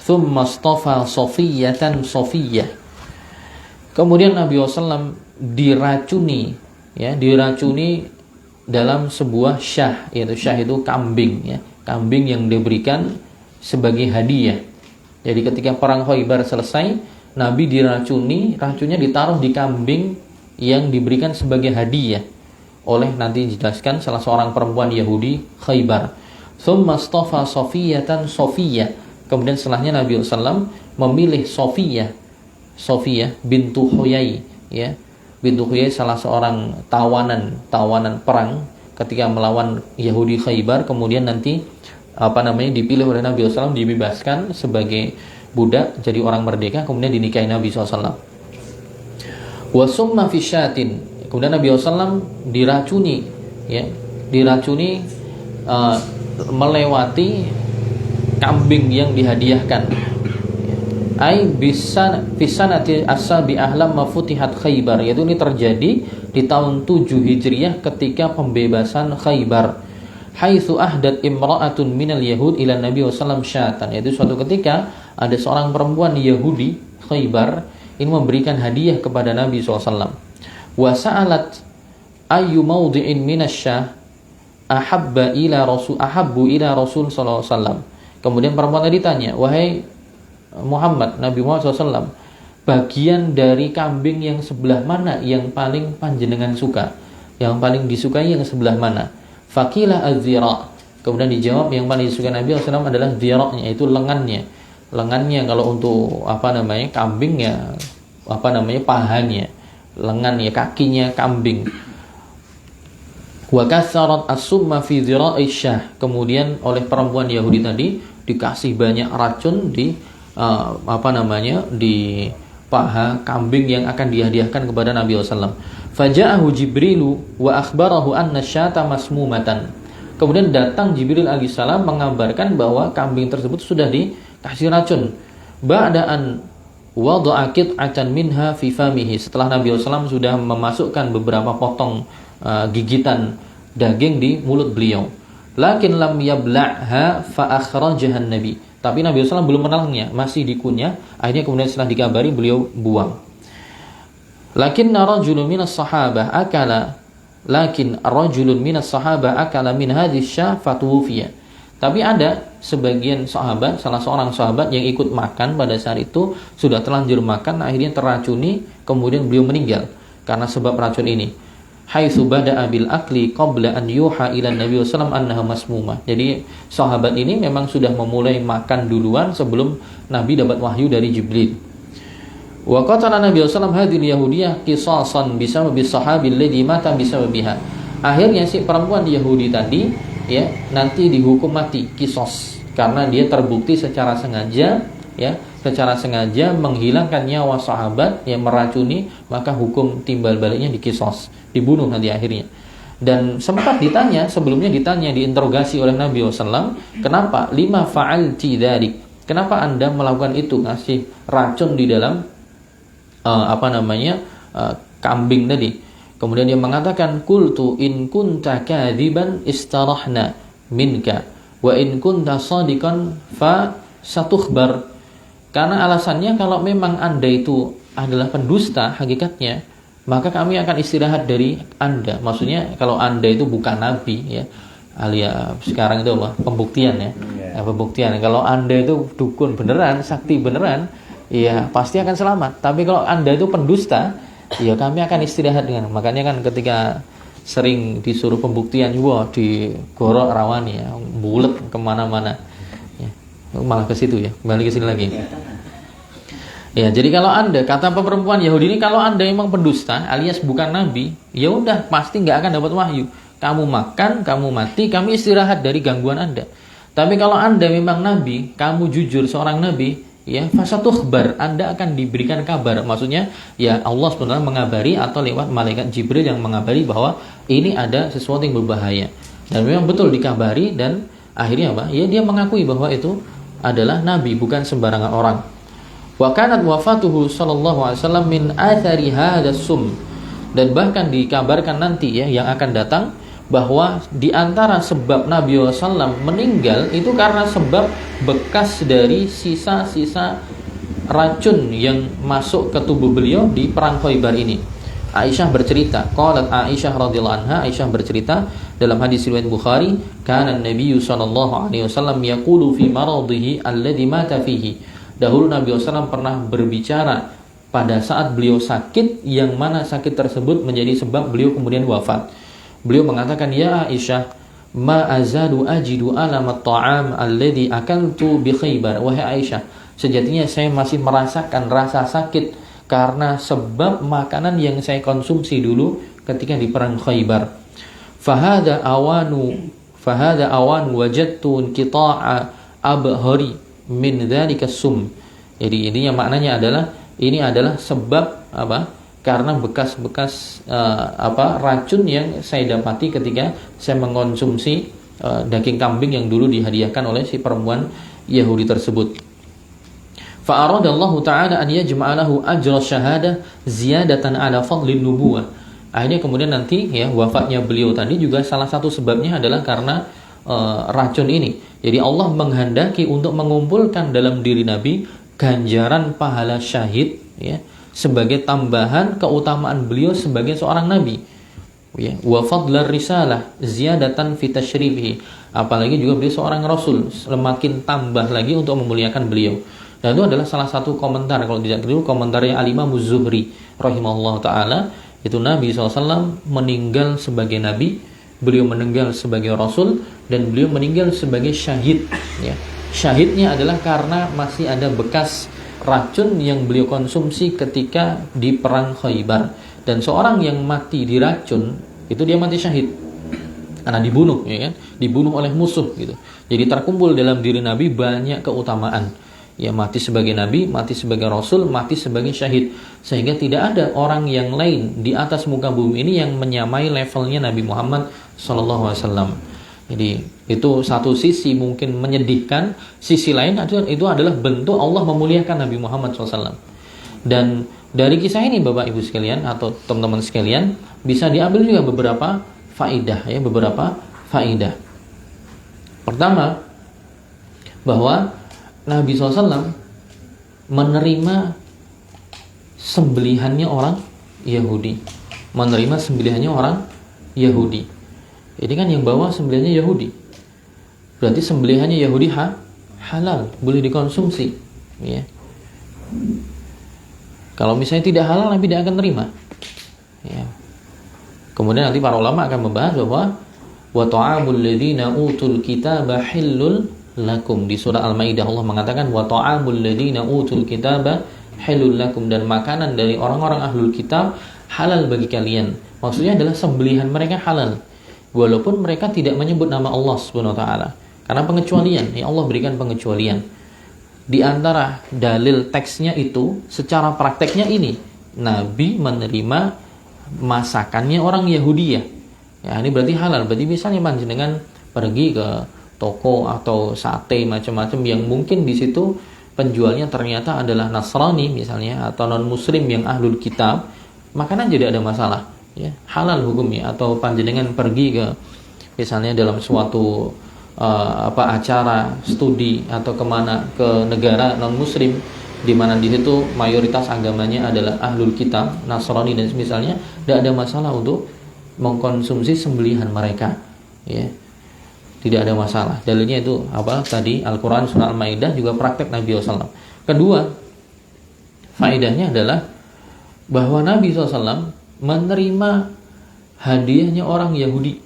thumma istafa safiyatan safiyah. Kemudian Nabi SAW diracuni dalam sebuah syah, yaitu syah itu kambing ya, kambing yang diberikan sebagai hadiah. Jadi ketika perang Khaybar selesai, Nabi racunnya ditaruh di kambing yang diberikan sebagai hadiah oleh, nanti dijelaskan, salah seorang perempuan Yahudi Khaybar. Tsumma istafa Safiyatan Safiyah. Kemudian setelahnya Nabi SAW memilih Safiyah bintu Huyai ya. Bintu Huyai salah seorang tawanan perang ketika melawan Yahudi Khaybar. Kemudian nanti dipilih oleh Nabi SAW, dibebaskan sebagai budak, jadi orang merdeka, kemudian dinikahi Nabi SAW. Wa summa fi syatin. Kemudian Nabi SAW diracuni melewati kambing yang dihadiahkan. Ai bisanati asabi ahlam mafutihat Khaybar, yaitu ini terjadi di tahun 7 Hijriah ketika pembebasan Khaybar. Haitsu ahdat imra'atun minal yahud ila Nabi sallallahu syatan, yaitu suatu ketika ada seorang perempuan Yahudi Khaybar ini memberikan hadiah kepada Nabi SAW. Wa sa'alat ayyu mawdi'in minasyah ahabbu ila Rasul sallallahu alaihi wasallam. Kemudian perempuan tadi tanya, "Wahai Muhammad, Nabi Muhammad SAW, bagian dari kambing yang sebelah mana yang paling panjenengan suka? Yang paling disukai yang sebelah mana?" Faqila az-zira'. Kemudian dijawab yang paling disukai Nabi SAW adalah zira'nya, yaitu lengannya. Lengannya kalau untuk kambing ya pahanya. Lengannya, kakinya kambing. Wa kasarat as-summa fi dhira'i syah. Kemudian oleh perempuan Yahudi tadi dikasih banyak racun di di paha kambing yang akan dihadiahkan kepada Nabi SAW. Faja'ahu Jibrilu wa akhbarahu anna syata masmumatan. Kemudian datang Jibril alaihissalam mengabarkan bahwa kambing tersebut sudah dikasih racun. Ba'da'an wada'a qit'atan minha fi famihi. Setelah Nabi SAW sudah memasukkan beberapa potong gigitan daging di mulut beliau. Lakin lam yabla'ha fa akhrajaha Nabi. Tapi Nabi SAW belum menelangnya, masih dikunyah. Akhirnya kemudian setelah dikabari beliau buang. Lakin rajulun minas sahabah akala min hadhihi syah fatufiya. Tapi ada sebagian sahabat, salah seorang sahabat yang ikut makan pada saat itu, sudah terlanjur makan, akhirnya terracuni, kemudian beliau meninggal karena sebab racun ini. Haitsu bada'a bil akli qabla an yuha ila Nabi sallallahu alaihi wasallam masmumah. Jadi sahabat ini memang sudah memulai makan duluan sebelum Nabi dapat wahyu dari Jibril. Wa qatala Nabi sallallahu alaihi wasallam Yahudiyah qisasan bisababi sahabil ladzi mata bisababiha. Akhirnya si perempuan Yahudi tadi ya nanti dihukum mati, kisos, karena dia terbukti secara sengaja menghilangkan nyawa sahabat yang meracuni, maka hukum timbal baliknya dikisos, dibunuh nanti akhirnya. Dan sempat sebelumnya ditanya, diinterogasi oleh Nabi SAW, kenapa lima fa'alti dzalik? Kenapa Anda melakukan itu, ngasih racun di dalam kambing tadi? Kemudian dia mengatakan, qultu in kunta kadziban istarahna minka wa in kunta shadiqan fa satukhbar. Karena alasannya kalau memang Anda itu adalah pendusta hakikatnya, maka kami akan istirahat dari Anda. Maksudnya kalau Anda itu bukan nabi ya, alias sekarang itu apa? Pembuktian ya. Pembuktian. Kalau Anda itu dukun beneran, sakti beneran, ya pasti akan selamat. Tapi kalau Anda itu pendusta, ya kami akan istirahat dengan. Makanya kan ketika sering disuruh pembuktian juga di Gorok Rawani ya, bulet kemana-mana. Malah ke situ ya, kembali ke sini lagi. Ya, jadi kalau Anda, kata perempuan Yahudi ini, kalau Anda memang pendusta alias bukan nabi, ya udah pasti nggak akan dapat wahyu. Kamu makan, kamu mati, kami istirahat dari gangguan Anda. Tapi kalau Anda memang nabi, kamu jujur seorang nabi, ya fasatukhbar, Anda akan diberikan kabar. Maksudnya ya Allah sebenarnya mengabari atau lewat malaikat Jibril yang mengabari bahwa ini ada sesuatu yang berbahaya. Dan memang betul dikabari, dan akhirnya apa? Ya dia mengakui bahwa itu adalah nabi, bukan sembarangan orang. Wa kanat wafatuhu sallallahu alaihi wasallam min athari hadzal sum. Dan bahkan dikabarkan nanti ya yang akan datang bahwa di antara sebab Nabi SAW meninggal itu karena sebab bekas dari sisa-sisa racun yang masuk ke tubuh beliau di perang Khaibar ini. Aisyah bercerita, qalat Aisyah radhiyallahu anha, Aisyah bercerita dalam hadis riwayat Bukhari, kana Nabi sallallahu alaihi wasallam yaqulu fi maradhihi alladhi mata fihi. Dahulu Nabi SAW pernah berbicara pada saat beliau sakit, yang mana sakit tersebut menjadi sebab beliau kemudian wafat. Beliau mengatakan, ya Aisyah, ma azadu ajidu alamat ta'am alladhi akaltu bi Khaibar. Wahai Aisyah, sejatinya saya masih merasakan rasa sakit karena sebab makanan yang saya konsumsi dulu ketika di perang Khaibar. Fahada awan wajadtu qita'a abhari min dzalika sum. Jadi ini maknanya adalah ini adalah sebab apa? Karena bekas-bekas racun yang saya dapati ketika saya mengkonsumsi daging kambing yang dulu dihadiahkan oleh si perempuan Yahudi tersebut. Fa aradallahu ta'ala an yajma'alahu ajra syahadah ziyadatan ala fadlin nubuwah. Akhirnya kemudian nanti ya wafatnya beliau tadi juga salah satu sebabnya adalah karena racun ini. Jadi Allah menghendaki untuk mengumpulkan dalam diri Nabi ganjaran pahala syahid ya, sebagai tambahan keutamaan beliau sebagai seorang nabi. Ya, wa fadlar risalah ziyadatan fi tasyrifihi. Apalagi juga beliau seorang rasul, semakin tambah lagi untuk memuliakan beliau. Dan itu adalah salah satu komentar, kalau tidak keliru komentarnya Al-Imam Az-Zuhri rahimahullah taala, itu Nabi SAW meninggal sebagai nabi, beliau meninggal sebagai rasul, dan beliau meninggal sebagai syahid. Ya. Syahidnya adalah karena masih ada bekas racun yang beliau konsumsi ketika di perang Khaybar. Dan seorang yang mati diracun itu dia mati syahid karena dibunuh, ya kan? Dibunuh oleh musuh gitu. Jadi terkumpul dalam diri Nabi banyak keutamaan. Ya, mati sebagai nabi, mati sebagai rasul, mati sebagai syahid, sehingga tidak ada orang yang lain di atas muka bumi ini yang menyamai levelnya Nabi Muhammad SAW. Jadi itu satu sisi mungkin menyedihkan, sisi lain itu adalah bentuk Allah memuliakan Nabi Muhammad SAW. Dan dari kisah ini Bapak Ibu sekalian atau teman-teman sekalian bisa diambil juga beberapa faidah, ya, beberapa faidah. Pertama, bahwa Nabi SAW menerima sembelihannya orang Yahudi, menerima sembelihannya orang Yahudi. Ini kan yang bawa sembelihannya Yahudi. Berarti sembelihannya Yahudi halal, boleh dikonsumsi. Ya. Kalau misalnya tidak halal, Nabi tidak akan terima. Ya. Kemudian nanti para ulama akan membahas bahwa wa ta'amul ladzina utul kitaba hillul lakum. Di surah Al-Maidah Allah mengatakan wa ta'amul ladzina utul kitaba hillul lakum, dan makanan dari orang-orang ahlul kitab halal bagi kalian. Maksudnya adalah sembelihan mereka halal. Walaupun mereka tidak menyebut nama Allah Subhanahu wa taala. Karena pengecualian, ya Allah berikan pengecualian. Di antara dalil teksnya itu, secara prakteknya ini, Nabi menerima masakannya orang Yahudi ya. Ya, ini berarti halal. Berarti misalnya panjenengan pergi ke toko atau sate macam-macam yang mungkin di situ penjualnya ternyata adalah Nasrani misalnya atau non-muslim yang ahlul kitab, makanan tidak ada masalah. Ya, halal hukumnya. Atau panjenengan pergi ke misalnya dalam suatu acara studi atau kemana ke negara non muslim di mana di situ mayoritas agamanya adalah ahlul kitab Nasrani dan misalnya, tidak ada masalah untuk mengkonsumsi sembelihan mereka. Ya, tidak ada masalah. Dalilnya itu apa tadi, Al-Quran surah Al-Maidah, juga praktek Nabi SAW. Kedua, faedahnya adalah bahwa Nabi SAW menerima hadiahnya orang Yahudi.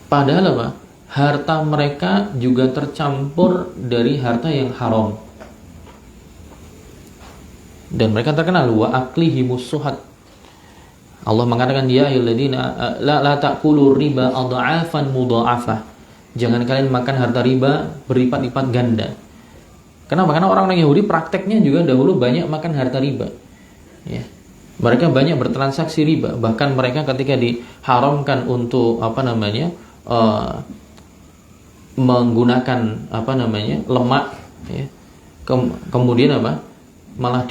Padahal apa? Harta mereka juga tercampur dari harta yang haram. Dan mereka terkenal wa aklihimus suhat. Allah mengatakan ya ayyuhalladzina la ta'kulu riba adha'afan mudha'afah. Jangan kalian makan harta riba berlipat-lipat ganda. Kenapa? Karena orang-orang Yahudi prakteknya juga dahulu banyak makan harta riba. Ya. Mereka banyak bertransaksi riba, bahkan mereka ketika diharamkan untuk menggunakan lemak, ya, kemudian malah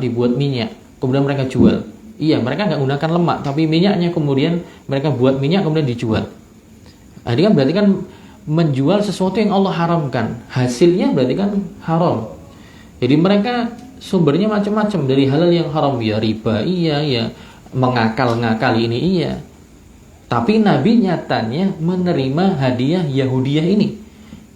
dibuat minyak, kemudian mereka jual. Iya, mereka nggak gunakan lemak, tapi minyaknya kemudian mereka buat minyak kemudian dijual. Nah, ini kan berarti kan menjual sesuatu yang Allah haramkan, hasilnya berarti kan haram. Jadi mereka sumbernya macam-macam, dari halal yang haram, ya riba, iya, ya mengakal-ngakali ini, iya. Tapi Nabi nyatanya menerima hadiah Yahudiyah ini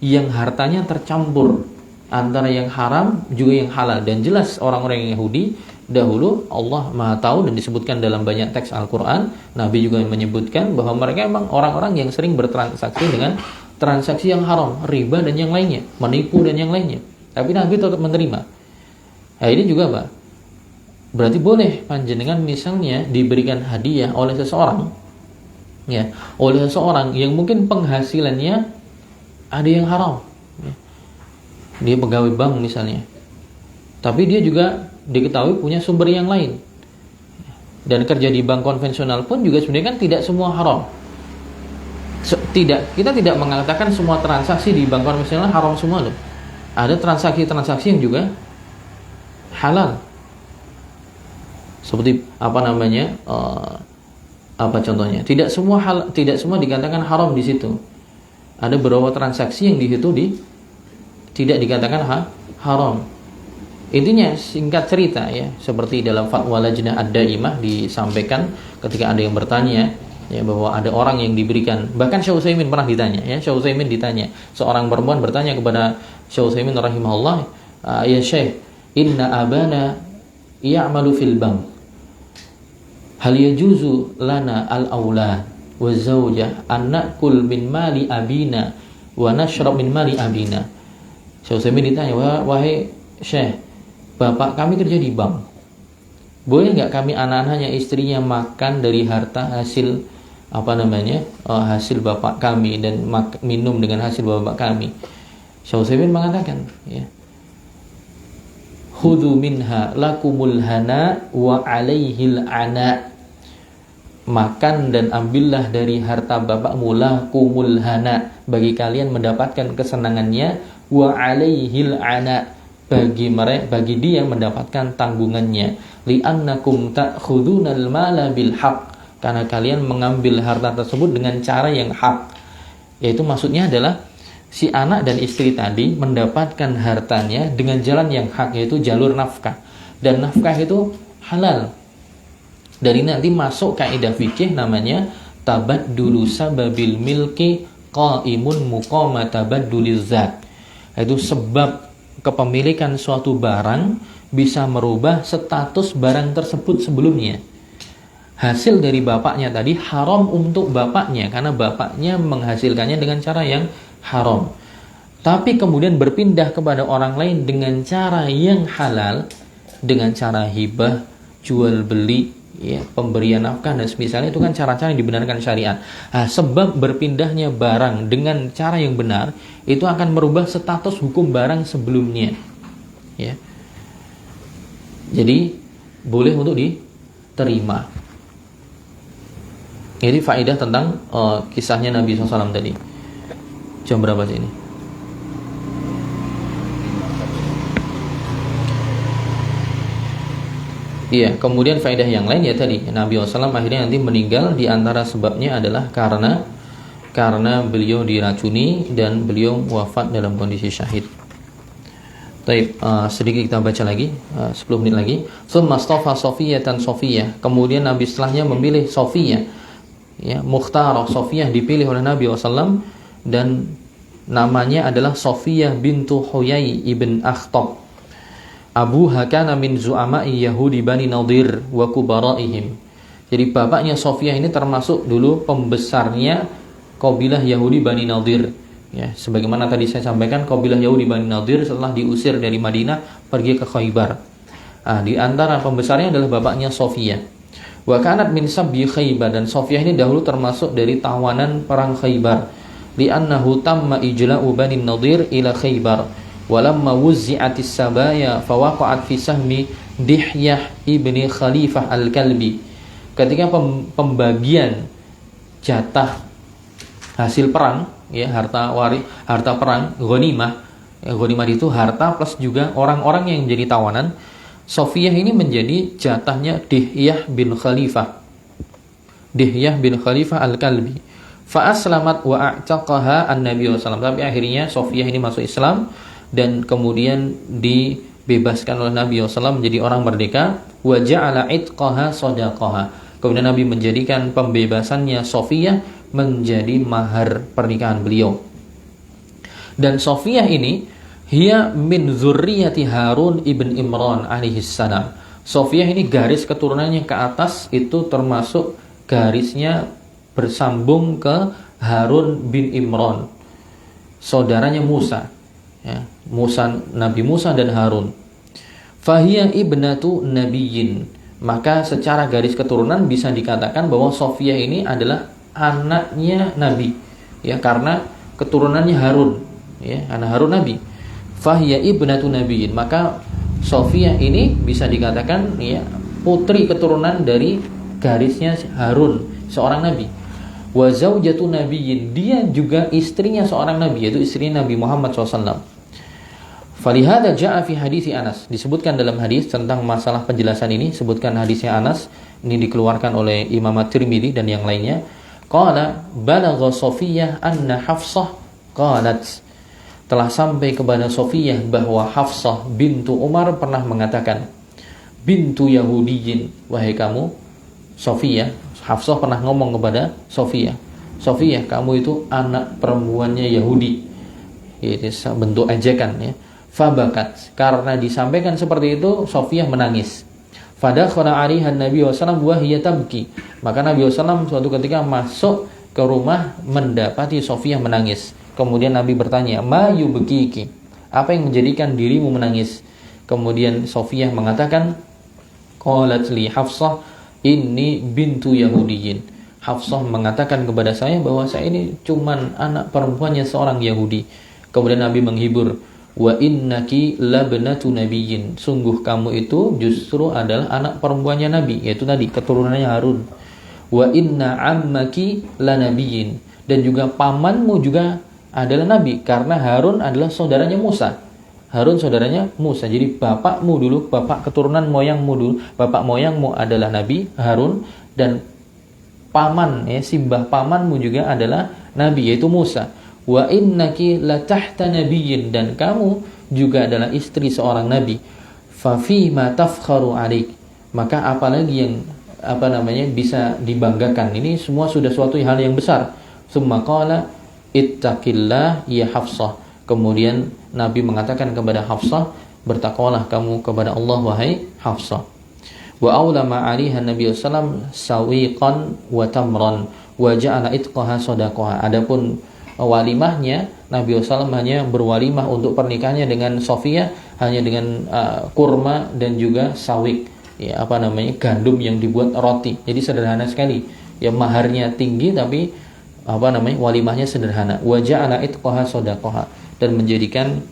yang hartanya tercampur antara yang haram juga yang halal. Dan jelas orang-orang yang Yahudi dahulu Allah Maha tahu, dan disebutkan dalam banyak teks Al-Quran. Nabi juga menyebutkan bahwa mereka memang orang-orang yang sering bertransaksi dengan transaksi yang haram, riba dan yang lainnya, menipu dan yang lainnya. Tapi Nabi tetap menerima. Nah, ini juga Pak, berarti boleh panjenengan misalnya diberikan hadiah oleh seseorang, ya, oleh seseorang yang mungkin penghasilannya ada yang haram, ya. Dia pegawai bank misalnya, tapi dia juga diketahui punya sumber yang lain, dan kerja di bank konvensional pun juga sebenarnya kan tidak semua haram. Kita tidak mengatakan semua transaksi di bank konvensional haram semua loh. Ada transaksi-transaksi yang juga halal. Seperti contohnya? Tidak semua dikatakan haram di situ. Ada beberapa transaksi yang di situ tidak dikatakan haram. Intinya singkat cerita ya, seperti dalam fatwa Lajnah Ad-Daimah disampaikan ketika ada yang bertanya ya bahwa ada orang yang diberikan, bahkan Syekh Utsaimin pernah ditanya ya, Syekh Utsaimin ditanya, seorang perempuan bertanya kepada Syekh Utsaimin rahimahullah, ya Syekh, inna abana ya'malu fil bank, hal yajuzu lana al-aulad wa zawjah an na'kul min mali abina wa nashrab min mali abina. Syekh Utsaimin ditanya, wahai Syekh, bapak kami kerja di bank, boleh nggak kami anak-anaknya, istrinya makan dari harta hasil hasil bapak kami dan minum dengan hasil bapak kami? Syekh Utsaimin mengatakan ya, khudhu minha lakumul hana wa alaihil ana, makan dan ambillah dari harta bapakmu, lakumul hana, bagi kalian mendapatkan kesenangannya, wa alaihil ana, bagi dia mendapatkan tanggungannya, li'annakum ta'khudunal mala bil haq, karena kalian mengambil harta tersebut dengan cara yang hak, yaitu maksudnya adalah si anak dan istri tadi mendapatkan hartanya dengan jalan yang hak, yaitu jalur nafkah, dan nafkah itu halal. Dari nanti masuk kaidah fikih namanya tabaddulu sababil milki qaimun muqama tabadduliz zat, yaitu sebab kepemilikan suatu barang bisa merubah status barang tersebut sebelumnya. Hasil dari bapaknya tadi haram untuk bapaknya karena bapaknya menghasilkannya dengan cara yang haram. Tapi kemudian berpindah kepada orang lain dengan cara yang halal, dengan cara hibah, jual beli, ya, pemberian nafkah dan semisalnya, itu kan cara-cara yang dibenarkan syariat. Sebab berpindahnya barang dengan cara yang benar itu akan merubah status hukum barang sebelumnya, ya. Jadi boleh untuk diterima. Jadi faedah tentang kisahnya Nabi SAW tadi. Jam berapa sih ini? Iya, kemudian faedah yang lain ya tadi, Nabi SAW akhirnya nanti meninggal, di antara sebabnya adalah karena beliau diracuni dan beliau wafat dalam kondisi syahid. Baik, sedikit kita baca lagi, 10 menit lagi. Tsumma astafa Safiyatan Safiyah. Kemudian Nabi setelahnya memilih Safiyah, ya, Mukhtarah Safiyah dipilih oleh Nabi SAW, dan namanya adalah Safiyah bintu Huyai ibn Akhtab. Abu Hakana min zu'ama'i Yahudi Bani Nadir wa kubaraihim. Jadi bapaknya Safiyah ini termasuk dulu pembesarnya kabilah Yahudi Bani Nadir. Ya, sebagaimana tadi saya sampaikan, kabilah Yahudi Bani Nadir setelah diusir dari Madinah pergi ke Khaybar. Di antara pembesarnya adalah bapaknya Safiyah. Wa kanat min sabyi Khaybar, dan Safiyah ini dahulu termasuk dari tawanan perang Khaybar. Li'annahu tamma ijla'u Bani Nadir ila Khaybar. Walamma wuzzi'atis sabaya fawaqa'at fi sahmi Dihyah ibni Khalifah al-Kalbi. Ketika pembagian jatah hasil perang, ya, harta perang, ghanimah. Ya, ghanimah itu harta plus juga orang-orang yang menjadi tawanan. Safiyah ini menjadi jatahnya Dihyah bin Khalifah al-Kalbi. Fa aslamat wa a'taqaha an-nabiy sallallahu alaihi wasallam. Tapi akhirnya Safiyah ini masuk Islam dan kemudian dibebaskan oleh Nabi SAW menjadi orang merdeka. Wa ja'ala itqaha sadaqaha. Kemudian Nabi menjadikan pembebasannya Safiyah menjadi mahar pernikahan beliau. Dan Safiyah ini hiya min dzurriyyati Harun ibn Imran alaihi salam. Safiyah ini garis keturunannya ke atas itu termasuk garisnya bersambung ke Harun bin Imran, saudaranya Musa. Ya, Nabi Musa dan Harun. Fahiya ibnatu nabiyyin. Maka secara garis keturunan bisa dikatakan bahwa Safiyah ini adalah anaknya Nabi, ya, karena keturunannya Harun, ya, anak Harun Nabi. Fahiya ibnatu nabiyyin. Maka Safiyah ini bisa dikatakan, ya, putri keturunan dari garisnya Harun, seorang nabi. Wa zaujatu nabiyyin, dia juga istrinya seorang nabi, yaitu istri Nabi Muhammad SAW. Falihada ja'a fi hadisi Anas. Disebutkan dalam hadis tentang masalah penjelasan ini, sebutkan hadisnya Anas, ini dikeluarkan oleh Imam At-Tirmidzi dan yang lainnya. Qala balagha Safiyah anna Hafsah qalat telah sampai kepada Sofiyah bahwa Hafsah bintu Umar pernah mengatakan, bintu Yahudiyin, wahai kamu Sofiyah. Hafsah pernah ngomong kepada Sofiyah, Sofiyah, kamu itu anak perempuannya Yahudi. Itu bentuk ejekan ya. Fabakat, karena disampaikan seperti itu Sofiyah menangis. Fadakhala 'alaiha Nabi sallallahu wa hiya tabki. Maka Nabi sallallahu suatu ketika masuk ke rumah mendapati Sofiyah menangis. Kemudian Nabi bertanya, "Ma yubkiki?" Apa yang menjadikan dirimu menangis? Kemudian Sofiyah mengatakan, qalat li Hafsah, inni bintu Yahudiyin. Hafsah mengatakan kepada saya bahwa saya ini cuman anak perempuannya seorang Yahudi. Kemudian Nabi menghibur, wa innaki labnatu nabiyyin, sungguh kamu itu justru adalah anak perempuannya Nabi, yaitu tadi keturunannya Harun. Wa inna ammaki lanabiyyin, dan juga pamanmu juga adalah nabi, karena Harun adalah saudaranya Musa. Harun saudaranya Musa. Jadi bapakmu dulu, bapak keturunan moyangmu dulu, bapak moyangmu adalah Nabi Harun, dan paman ya, simbah pamanmu juga adalah nabi, yaitu Musa. Wa innaki latahta nabiyyin, dan kamu juga adalah istri seorang nabi. Fa fima tafkharu alaik, maka apalagi yang bisa dibanggakan. Ini semua sudah suatu hal yang besar. Summa qala ittaqillah ya Hafsah. Kemudian Nabi mengatakan kepada Hafsah, bertakwalah kamu kepada Allah wahai Hafsah. Wa aulama 'alaiha Nabi sallallahu sawiqan wa tamran wa ja'ala itqaha shadaqaha. Adapun walimahnya, Nabi sallallahu hanya berwalimah untuk pernikahannya dengan Sofiyah hanya dengan kurma dan juga sawik, ya gandum yang dibuat roti. Jadi sederhana sekali. Ya maharnya tinggi tapi walimahnya sederhana. Wa ja'ala itqaha shadaqaha, dan menjadikan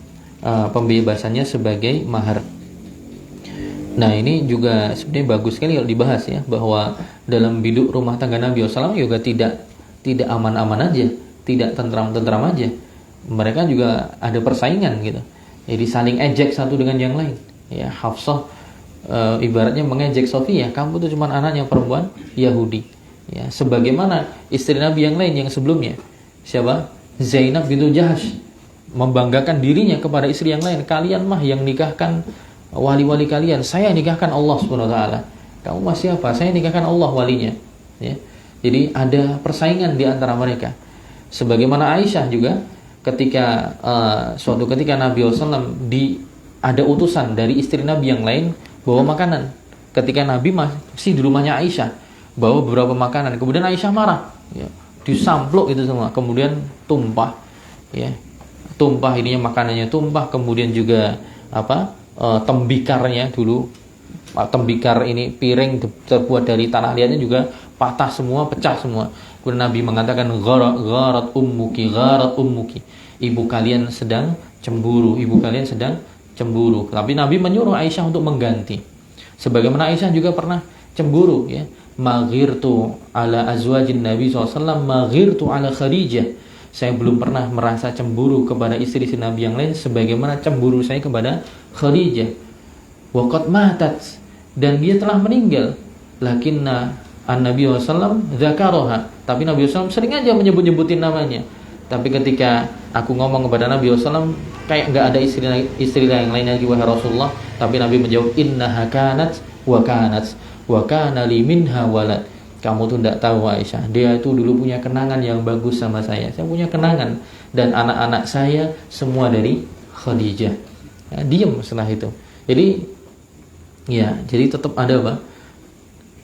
pembebasannya sebagai mahar. Nah, ini juga sebenarnya bagus sekali kalau dibahas ya, bahwa dalam hidup rumah tangga Nabi SAW juga tidak aman-aman aja, tidak tentram-tentram aja. Mereka juga ada persaingan gitu. Jadi saling ejek satu dengan yang lain. Ya, Hafsah ibaratnya mengejek Sofiyah, kamu tuh cuma anaknya perempuan Yahudi. Ya, sebagaimana istri Nabi yang lain yang sebelumnya. Siapa? Zainab bintu Jahash membanggakan dirinya kepada istri yang lain. Kalian mah yang nikahkan wali-wali kalian, saya nikahkan Allah Subhanahu wa taala. Kamu masih apa? Saya nikahkan Allah walinya. Ya. Jadi ada persaingan di antara mereka. Sebagaimana Aisyah juga ketika suatu ketika Nabi SAW ada utusan dari istri Nabi yang lain bawa makanan. Ketika Nabi masih di rumahnya Aisyah, bawa beberapa makanan. Kemudian Aisyah marah, ya, disampluk itu semua. Kemudian tumpah, ya, tumpah ininya makanannya tumpah. Kemudian juga tembikarnya dulu, tembikar ini piring terbuat dari tanah liatnya juga patah semua, pecah semua. Kemudian Nabi mengatakan gharat ummuki, ibu kalian sedang cemburu, Tapi Nabi menyuruh Aisyah untuk mengganti. Sebagaimana Aisyah juga pernah cemburu, ya, maghirtu ala azwajin Nabi SAW, maghirtu ala Khadijah. Saya belum pernah merasa cemburu kepada istri-istri Nabi yang lain sebagaimana cemburu saya kepada Khadijah. Waqad matat, dan dia telah meninggal. Lakinna an-Nabi SAW dzakaraha, tapi Nabi SAW sering aja menyebut-nyebutin namanya. Tapi ketika aku ngomong kepada Nabi SAW, kayak nggak ada istri yang lain lagi wahai Rasulullah. Tapi Nabi menjawab, innaha kanat wa kana li minha walad. Kamu tuh tidak tahu Aisyah, dia itu dulu punya kenangan yang bagus sama saya. Saya punya kenangan, dan anak-anak saya semua dari Khadijah. Ya, diam setelah itu. Jadi tetap ada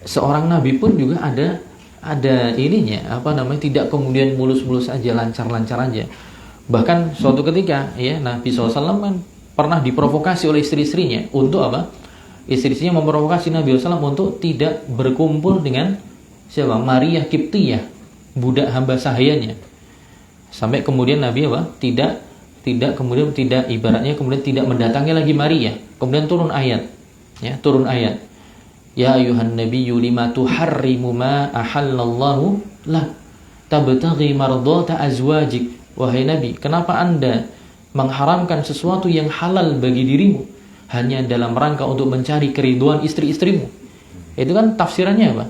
seorang nabi pun juga ada ininya, tidak kemudian mulus-mulus aja, lancar-lancar aja. Bahkan suatu ketika ya Nabi SAW kan pernah diprovokasi oleh istri-istrinya untuk Istri-istrinya memprovokasi Nabi SAW untuk tidak berkumpul dengan siapa? Maria Kiptiyah, budak hamba sahayanya. Sampai kemudian Nabi tidak mendatangi lagi Maria. Kemudian turun ayat. Ya ayuhan nabiyyu lima tuharrimu ma ahallallahu lak tabtaghi mardata azwajik. Wahai Nabi, kenapa Anda mengharamkan sesuatu yang halal bagi dirimu hanya dalam rangka untuk mencari keriduan istri-istrimu? Itu kan tafsirannya apa?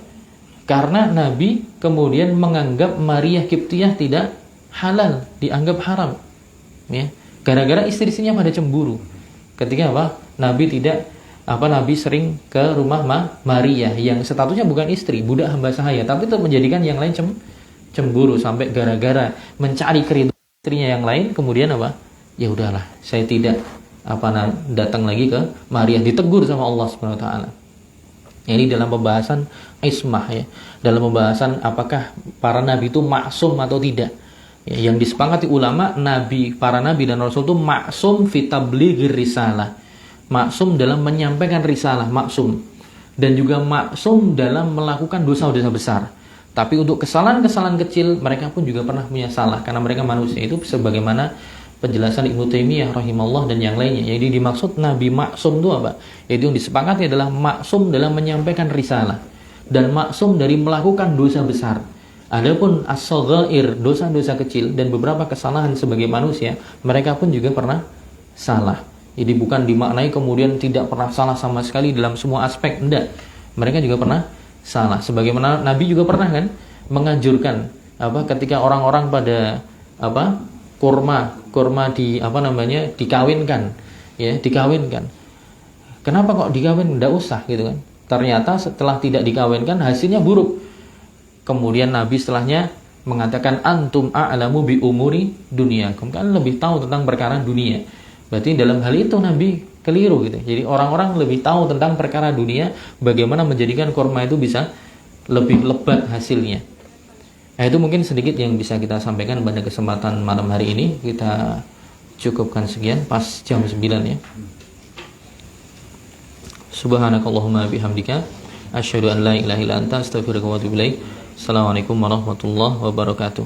Karena Nabi kemudian menganggap Maria Kiptiyah tidak halal, dianggap haram. Ya. Gara-gara istri-istrinya pada cemburu. Ketika apa? Nabi sering ke rumah Maria yang statusnya bukan istri, budak hamba sahaya, tapi itu menjadikan yang lain cemburu sampai gara-gara mencari keridhaan istrinya yang lain, kemudian apa? Ya udahlah, saya tidak datang lagi ke Maria, ditegur sama Allah Subhanahu wa taala. Ini dalam pembahasan ismah ya. Dalam pembahasan apakah para nabi itu maksum atau tidak. Ya, yang disepakati ulama, para nabi dan rasul itu maksum fi tablighir risalah. Maksum dalam menyampaikan risalah, maksum. Dan juga maksum dalam melakukan dosa-dosa besar. Tapi untuk kesalahan-kesalahan kecil mereka pun juga pernah punya salah karena mereka manusia. Itu sebagaimana penjelasan Ibnu Taimiyah rahimahullah dan yang lainnya. Jadi dimaksud nabi maksum itu apa? Jadi yang disepakati adalah maksum dalam menyampaikan risalah dan maksum dari melakukan dosa besar. Adapun as-saghair, dosa-dosa kecil dan beberapa kesalahan sebagai manusia, mereka pun juga pernah salah. Jadi bukan dimaknai kemudian tidak pernah salah sama sekali dalam semua aspek, enggak. Mereka juga pernah salah. Sebagaimana Nabi juga pernah kan menganjurkan ketika orang-orang pada kurma dikawinkan, ya, dikawinkan. Kenapa kok dikawin? Enggak usah gitu kan. Ternyata setelah tidak dikawinkan hasilnya buruk. Kemudian Nabi setelahnya mengatakan antum a'lamu bi umuri dunyakum, kan lebih tahu tentang perkara dunia. Berarti dalam hal itu Nabi keliru gitu. Jadi orang-orang lebih tahu tentang perkara dunia, bagaimana menjadikan kurma itu bisa lebih lebat hasilnya. Nah, itu mungkin sedikit yang bisa kita sampaikan pada kesempatan malam hari ini. Kita cukupkan sekian, pas jam 9 ya. Subhanakallahumma bihamdika asyhadu an la ilaha illa anta astaghfiruka wa atubu ilaik. Assalamualaikum warahmatullahi wabarakatuh.